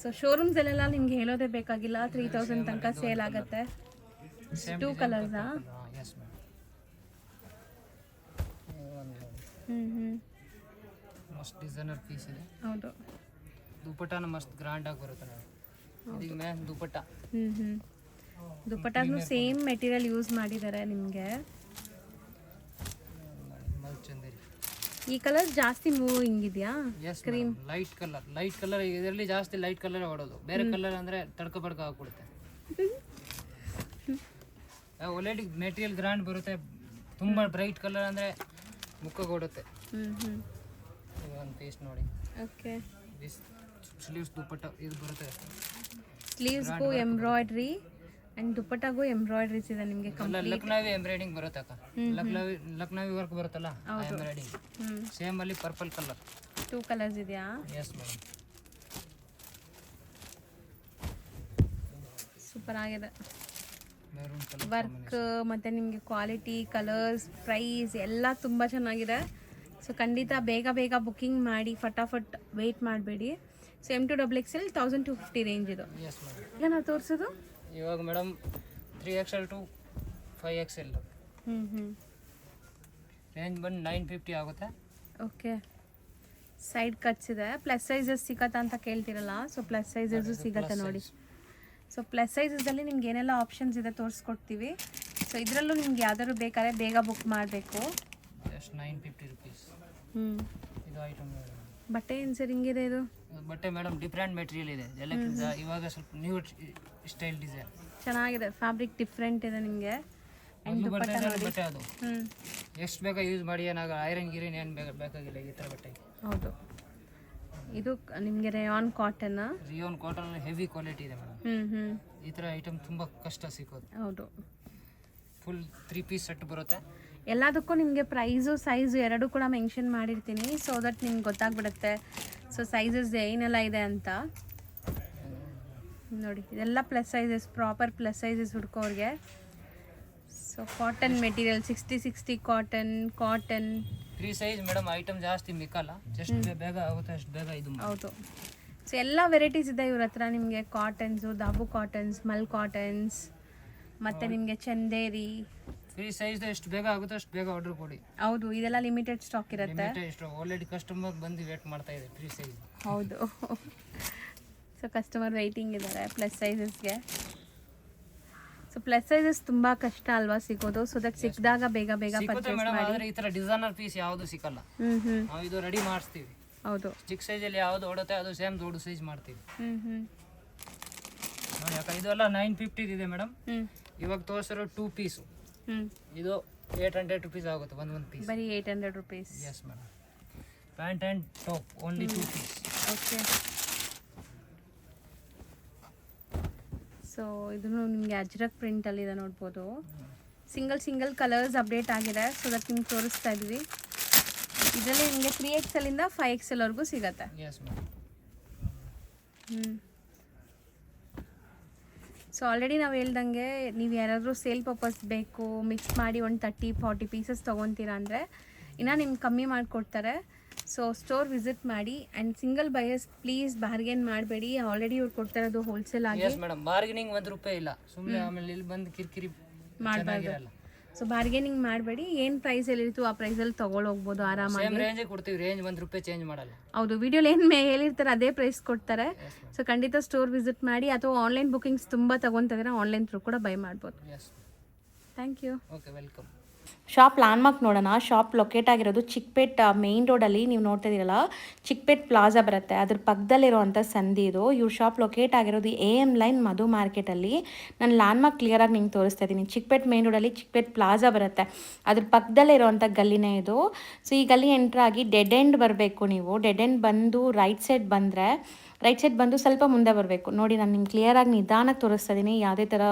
ಸೊ ಶೋರೂಮ್ಸಲ್ಲೆಲ್ಲ ನಿಮ್ಗೆ ಹೇಳೋದೇ ಬೇಕಾಗಿಲ್ಲ, 3000 ತನಕ ಸೇಲ್ ಆಗುತ್ತೆ. 2 ಕಲರ್ಸಾ? Yes madam. ಮಸ್ತ್ ಡಿಸೈನರ್ ಪೀಸ್ ಇದೆ. ಹೌದು, ದುಪಟ್ಟಾನ ಮಸ್ತ್ ಗ್ರ್ಯಾಂಡ್ ಆಗಿ ಬರುತ್ತೆ ನೋಡಿ. ಇದೀಗ ಮ್ಯಾಮ್ ದುಪಟ್ಟ. ದುಪಟ್ಟಾನು ಸೇಮ್ ಮೆಟೀರಿಯಲ್ ಯೂಸ್ ಮಾಡಿದ್ದಾರೆ ನಿಮಗೆ. ಮಲ್ಚಂದೇರಿ. ಈ ಕಲರ್ ಜಾಸ್ತಿ ಮೂವಿಂಗ್ ಇದೆಯಾ? Yes cream light colour. Light colour ಇದರಲ್ಲಿ ಜಾಸ್ತಿ ಲೈಟ್ ಕಲರ್ ಓಡೋದು. ಬೇರೆ ಕಲರ್ ಅಂದ್ರೆ ತಡ್ಕ ಬಡ್ಕ ಆಗ್ಬಿಡುತ್ತೆ. ಆಲ್ರೆಡಿ ಮೆಟೀರಿಯಲ್ ಗ್ರ್ಯಾಂಡ್ ಬರುತ್ತೆ. ತುಂಬಾ ಬ್ರೈಟ್ ಕಲರ್ ಅಂದ್ರೆ ಮುಖಕ್ಕೆ ಓಡುತ್ತೆ. ಒಂದು ಪೀಸ್ ನೋಡಿ. ಓಕೆ, ಸ್ಲೀವ್ಸ್ ದುಪಟ್ಟ ಇದು ಬರುತ್ತೆ. ಸ್ಲೀವ್ಸ್ಗೂ ಎಂಬ್ರಾಯ್ಡ್ರಿ ಅಂಡ್ ದುಪಟ್ಟಾಗೂ ಎಂಬ್ರಾಯ್ಡ್ರೀಸ್ ಇದೆ ನಿಮಗೆ. ಲಕ್ನವಿ ಎಂಬ್ರಾಯ್ಡಿಂಗ್ ಬರುತ್ತೆ ಅಕ್ಕ. ಲಕ್ನವಿ ವರ್ಕ್ ಬರುತ್ತಲ್ಲ, ಎಂಬ್ರಾಯ್ಡಿಂಗ್ ಸೇಮ್ ಅಲ್ಲಿ ಪರ್ಪಲ್ ಕಲರ್. 2 ಕಲರ್ಸ್ ಇದೆಯಾ? Yes madam. ಸೂಪರ್ ಆಗಿದೆ ಮೆರೂನ್ ಕಲರ್ ವರ್ಕ್, ಮತ್ತೆ ನಿಮಗೆ ಕ್ವಾಲಿಟಿ, ಕಲರ್ಸ್, ಪ್ರೈಸ್ ಎಲ್ಲ ತುಂಬ ಚೆನ್ನಾಗಿದೆ. ಸೊ ಖಂಡಿತ ಬೇಗ ಬೇಗ ಬುಕ್ಕಿಂಗ್ ಮಾಡಿ, ಫಟಾಫಟ್ ವೆಯ್ಟ್ ಮಾಡಬೇಡಿ. ಸೊ M2XXL 1250 ರೇಂಜ್ ಇದು. Yes madam. ಈಗ ನಾವು ತೋರಿಸೋದು ಇವಾಗ madam 3XL to 5XL range ಬಂದು 950 ಆಗುತ್ತೆ. ಓಕೆ, ಸೈಡ್ ಕಟ್ಸ್ ಇದೆ. ಪ್ಲಸ್ ಸೈಜಸ್ ಸಿಗತ್ತಾ ಅಂತ ಕೇಳ್ತಿರಲ್ಲ, ಸೊ ಪ್ಲಸ್ ಸೈಜಸ್ಸು ಸಿಗತ್ತೆ ನೋಡಿ. ಸೊ ಪ್ಲಸ್ ಸೈಜಸಲ್ಲಿ ನಿಮ್ಗೆ ಏನೆಲ್ಲ ಆಪ್ಷನ್ಸ್ ಇದೆ ತೋರಿಸ್ಕೊಡ್ತೀವಿ. ಸೊ ಇದರಲ್ಲೂ ನಿಮ್ಗೆ ಯಾವ್ದಾದ್ರು ಬೇಕಾದ್ರೆ ಬೇಗ ಬುಕ್ ಮಾಡಬೇಕು. Just 950 rupees. ಇದು ಐಟಮ್ ಬಟ್ಟೆ ಏನು ಸರ್ ಹಿಂಗಿದೆ ಇದು? ಬಟ್ಟೆ ಮೇಡಮ್ ಡಿಫ್ರೆಂಟ್ ಮೆಟೀರಿಯಲ್ ಇದೆ. ಇವಾಗ ಸ್ವಲ್ಪ ನ್ಯೂ ಸ್ಟೈಲ್ ಡಿಸೈನ್ ಚೆನ್ನಾಗಿದೆ. ಫ್ಯಾಬ್ರಿಕ್ ಡಿಫ್ರೆಂಟ್ ಇದೆ ನಿಮಗೆ. ಬಟ್ಟೆ ಅದು ಎಷ್ಟು ಬೇಗ ಯೂಸ್ ಮಾಡಿ, ಏನಾಗ ಐರನ್ ಗಿರಿನ್ ಏನು ಬೇಕಾಗಿಲ್ಲ ಈ ಥರ ಬಟ್ಟೆ. ಹೌದು, ಇದು ನಿಮಗೆ rayon cotton. Rayon cotton heavy quality ಇದೆ ಮೇಡಮ್. ಈ ಥರ ಐಟಮ್ ತುಂಬ ಕಷ್ಟ ಸಿಗೋದು. ಹೌದು, ಫುಲ್ 3 ಪೀಸ್ ಸೆಟ್ ಬರುತ್ತೆ. ಎಲ್ಲದಕ್ಕೂ ನಿಮಗೆ ಪ್ರೈಸು ಸೈಜು ಎರಡೂ ಕೂಡ ಮೆನ್ಷನ್ ಮಾಡಿರ್ತೀನಿ, ಸೊ ದಟ್ ನಿಮ್ಗೆ ಗೊತ್ತಾಗ್ಬಿಡುತ್ತೆ. ಸೊ ಸೈಜಸ್ ಏನೆಲ್ಲ ಇದೆ ಅಂತ ನೋಡಿ. ಇದೆಲ್ಲ plus sizes, proper plus sizes ಹುಡ್ಕೋರಿಗೆ. So cotton material 60 cotton. 3 size madam. Item ಜಾಸ್ತಿ ಮಿಕ್ಕಲ್ಲ, ಜಸ್ಟ್ ಬೇಗ ಆಗುತ್ತೆ ಅಷ್ಟು ಬೇಗ ಇದು. ಹೌದು, ಸೊ ಎಲ್ಲ ವೆರೈಟೀಸ್ ಇದೆ ಇವ್ರ ಹತ್ರ ನಿಮಗೆ. ಕಾಟನ್ಸು, ದಾಬು ಕಾಟನ್ಸ್, ಮಲ್ ಕಾಟನ್ಸ್, ಮತ್ತು ನಿಮಗೆ ಚಂದೇರಿ. 3 ಸೈಜ್ ಎಷ್ಟು ಬೇಗ ಆಗುತ್ತೆ ಅಷ್ಟು ಬೇಗ ಆರ್ಡರ್ ಕೊಡಿ. ಹೌದು, ಇದೆಲ್ಲ ಲಿಮಿಟೆಡ್ ಸ್ಟಾಕ್ ಇರುತ್ತೆ. ಆಲ್ರೆಡಿ ಕಸ್ಟಮರ್ ಬಂದು ವೇಟ್ ಮಾಡ್ತಾ ಇದೆ 3 ಸೈಜ್. ಹೌದು, ಸೊ ಕಸ್ಟಮರ್ ವೆಯ್ಟಿಂಗ್ ಇದ್ದಾರೆ ಪ್ಲಸ್ ಸೈಜಸ್ಗೆ. ಸೊ ಪ್ಲಸ್ ಸೈಜಸ್ ತುಂಬ ಕಷ್ಟ ಅಲ್ವಾ ಸಿಗೋದು? ಸೊ ದಟ್ ಸಿಕ್ಕಿದಾಗ ಬೇಗ ಬೇಗ ಪರ್ಚೇಸ್ ಮಾಡಿ. ಈ ಥರ ಡಿಸೈನರ್ ಪೀಸ್ ಯಾವುದು ಸಿಕ್ಕಲ್ಲ, ನಾವು ಇದು ರೆಡಿ ಮಾಡಿಸ್ತೀವಿ. ಹೌದು, ಚಿಕ್ಕ ಸೈಜಲ್ಲಿ ಯಾವುದು ಓಡುತ್ತೆ ಅದು ಸೇಮ್ ದೊಡ್ಡ ಸೈಜ್ ಮಾಡ್ತೀವಿ ನೋಡಿ ಅಕ್ಕ. ಇದೆಲ್ಲ 950 ಇದೆ ಮೇಡಮ್. ಇವಾಗ ತೋರಿಸಿರೋ 2 ಪೀಸು ಇದು 800 ರುಪೀಸ್ ಆಗುತ್ತೆ. ಒಂದು ಪೀಸ್ ಬರೀ 800 rupees. Yes madam. Pant and top only 2 piece. Okay, so ಇದನ್ನು ನಿಮಗೆ ಅಜ್ರಕ್ ಪ್ರಿಂಟಲ್ಲಿದೆ ನೋಡ್ಬೋದು. ಸಿಂಗಲ್ ಕಲರ್ಸ್ ಅಪ್ಡೇಟ್ ಆಗಿದೆ, ಸೊ ದಟ್ ನಿಮ್ಗೆ ತೋರಿಸ್ತಾ ಇದ್ವಿ. ಇದರಲ್ಲಿ ನಿಮಗೆ 3XL ಇಂದ 5XL ವರೆಗೂ ಸಿಗತ್ತೆ. Yes madam. ಸೊ ಆಲ್ರೆಡಿ ನಾವು ಹೇಳ್ದಂಗೆ ನೀವು ಯಾರಾದರೂ ಸೇಲ್ ಪರ್ಪಸ್ ಬೇಕು, ಮಿಕ್ಸ್ ಮಾಡಿ ಒಂದು 30-40 ಪೀಸಸ್ ತೊಗೊತೀರಾ ಅಂದರೆ ಇನ್ನೂ ನಿಮ್ಗೆ ಕಮ್ಮಿ ಮಾಡಿಕೊಡ್ತಾರೆ. ಸೊ ಸ್ಟೋರ್ ವಿಸಿಟ್ ಮಾಡಿ. And single buyers please bargain ಮಾಡಬೇಡಿ. ಆಲ್ರೆಡಿ ಇವ್ರು ಕೊಡ್ತಾ ಇರೋದು ಹೋಲ್ಸೇಲ್ ಆಗಿ. ಎಸ್ ಮೇಡಮ್, ಬಾರ್ಗೇನಿಂಗ್ ₹1 ಇಲ್ಲ. ಸುಮ್ಮನೆ ಆಮೇಲೆ ಇಲ್ಲಿ ಬಂದು ಕಿರಿಕಿರಿ ಮಾಡಬಾರ್ದು. ಸೊ ಬಾರ್ಗೇನಿಂಗ್ ಮಾಡಬೇಡಿ. ಏನು ಪ್ರೈಸಲ್ಲಿ ಇರ್ತೀವಿ ಆ ಪ್ರೈಸಲ್ಲಿ ತೊಗೊಳೋಗ್ಬೋದು ಆರಾಮಾಗಿ. ಸೇಮ್ ರೇಂಜೇ ಕೊಡ್ತೀವಿ, ರೇಂಜ್ ₹1 ಚೇಂಜ್ ಮಾಡಲ್ಲ. ಹೌದು, ವಿಡಿಯೋಲಿ ಏನು ಹೇಳಿರ್ತಾರೆ ಅದೇ ಪ್ರೈಸ್ ಕೊಡ್ತಾರೆ. ಸೊ ಖಂಡಿತ ಸ್ಟೋರ್ ವಿಸಿಟ್ ಮಾಡಿ. ಅಥವಾ ಆನ್ಲೈನ್ ಬುಕಿಂಗ್ಸ್ ತುಂಬ ತೊಗೊತಿದ್ರೆ ಆನ್ಲೈನ್ ಥ್ರೂ ಕೂಡ ಬೈ ಮಾಡ್ಬೋದು. Yes, thank you. Okay, welcome. Shop landmark ನೋಡೋಣ. ಶಾಪ್ ಲೊಕೇಟ್ ಆಗಿರೋದು ಚಿಕ್ಕಪೇಟ್ ಮೇಯ್ನ್ ರೋಡಲ್ಲಿ, ನೀವು ನೋಡ್ತಾ ಇದ್ದೀರಲ್ಲ ಚಿಕ್ಕಪೇಟ್ ಪ್ಲಾಜಾ ಬರುತ್ತೆ, ಅದ್ರ ಪಕ್ಕದಲ್ಲಿರುವಂಥ ಸಂಧಿ ಇದು. ಇವ್ರ ಶಾಪ್ ಲೊಕೇಟ್ ಆಗಿರೋದು AM ಲೈನ್ ಮಧು ಮಾರ್ಕೆಟಲ್ಲಿ. ನಾನು ಲ್ಯಾಂಡ್ಮಾರ್ಕ್ ಕ್ಲಿಯರಾಗಿ ನಿಮ್ಗೆ ತೋರಿಸ್ತಾ ಇದ್ದೀನಿ. ಚಿಕ್ಕಪೇಟ್ ಮೇಯ್ನ್ ರೋಡಲ್ಲಿ ಚಿಕ್ಕಪೇಟ್ ಪ್ಲಾಜಾ ಬರುತ್ತೆ, ಅದ್ರ ಪಕ್ಕದಲ್ಲೇ ಇರೋವಂಥ ಗಲ್ಲಿನೇ ಇದು. ಸೊ ಈ ಗಲ್ಲಿ ಎಂಟ್ರಾಗಿ ಡೆಡ್ ಎಂಡ್ ಬರಬೇಕು ನೀವು. ಡೆಡ್ ಎಂಡ್ ಬಂದು ರೈಟ್ ಸೈಡ್ ಬಂದು ಸ್ವಲ್ಪ ಮುಂದೆ ಬರಬೇಕು. ನೋಡಿ ನಾನು ನಿಮ್ಗೆ ಕ್ಲಿಯರಾಗಿ ನಿಧಾನಕ್ಕೆ ತೋರಿಸ್ತಾ ಇದ್ದೀನಿ, ಯಾವುದೇ ಥರ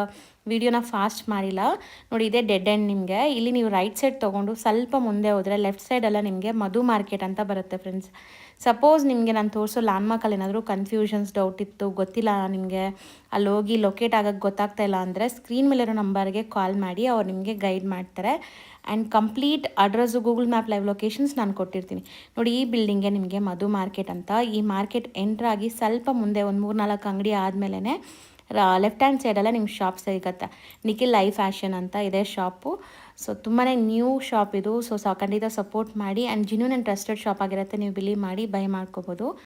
ವೀಡಿಯೋನ ಫಾಸ್ಟ್ ಮಾಡಿಲ್ಲ. ನೋಡಿ ಇದೇ ಡೆಡ್ ಎಂಡ್ ನಿಮಗೆ. ಇಲ್ಲಿ ನೀವು ರೈಟ್ ಸೈಡ್ ತೊಗೊಂಡು ಸ್ವಲ್ಪ ಮುಂದೆ ಹೋದರೆ ಲೆಫ್ಟ್ ಸೈಡೆಲ್ಲ ನಿಮಗೆ ಮಧು ಮಾರ್ಕೆಟ್ ಅಂತ ಬರುತ್ತೆ ಫ್ರೆಂಡ್ಸ್. ಸಪೋಸ್ ನಿಮಗೆ ನಾನು ತೋರಿಸೋ ಲ್ಯಾಂಡ್ಮಾರ್ಕಲ್ಲಿ ಏನಾದರೂ ಕನ್ಫ್ಯೂಷನ್ಸ್ ಡೌಟ್ ಇತ್ತು, ಗೊತ್ತಿಲ್ಲ ನಿಮಗೆ, ಅಲ್ಲಿ ಹೋಗಿ ಲೊಕೇಟ್ ಆಗೋಕ್ಕೆ ಗೊತ್ತಾಗ್ತಾ ಇಲ್ಲ ಅಂದರೆ ಸ್ಕ್ರೀನ್ ಮೇಲಿರೋ ನಂಬರ್ಗೆ ಕಾಲ್ ಮಾಡಿ, ಅವ್ರು ನಿಮಗೆ ಗೈಡ್ ಮಾಡ್ತಾರೆ. And complete address Google map live locations ನಾನು ಕೊಟ್ಟಿರ್ತೀನಿ. ನೋಡಿ ಈ ಬಿಲ್ಡಿಂಗೆ ನಿಮಗೆ ಮಧು ಮಾರ್ಕೆಟ್ ಅಂತ. ಈ ಮಾರ್ಕೆಟ್ ಎಂಟ್ರಾಗಿ ಸ್ವಲ್ಪ ಮುಂದೆ ಒಂದು 3-4 ಅಂಗಡಿ ಆದಮೇಲೆ ಲೆಫ್ಟ್ ಹ್ಯಾಂಡ್ ಸೈಡಲ್ಲೇ ನಿಮ್ಮ ಶಾಪ್ ಸಿಗುತ್ತೆ. ನಿಖಿಲ್ ಲೈಫ್ ಫ್ಯಾಷನ್ ಅಂತ ಇದೆ ಶಾಪು. ಸೊ ತುಂಬಾ ನ್ಯೂ ಶಾಪ್ ಇದು. ಸೊ ಖಂಡಿತ ಸಪೋರ್ಟ್ ಮಾಡಿ. And genuine and trusted shop ಆಗಿರುತ್ತೆ, ನೀವು ಬಿಲೀವ್ ಮಾಡಿ ಬೈ ಮಾಡ್ಕೋಬೋದು.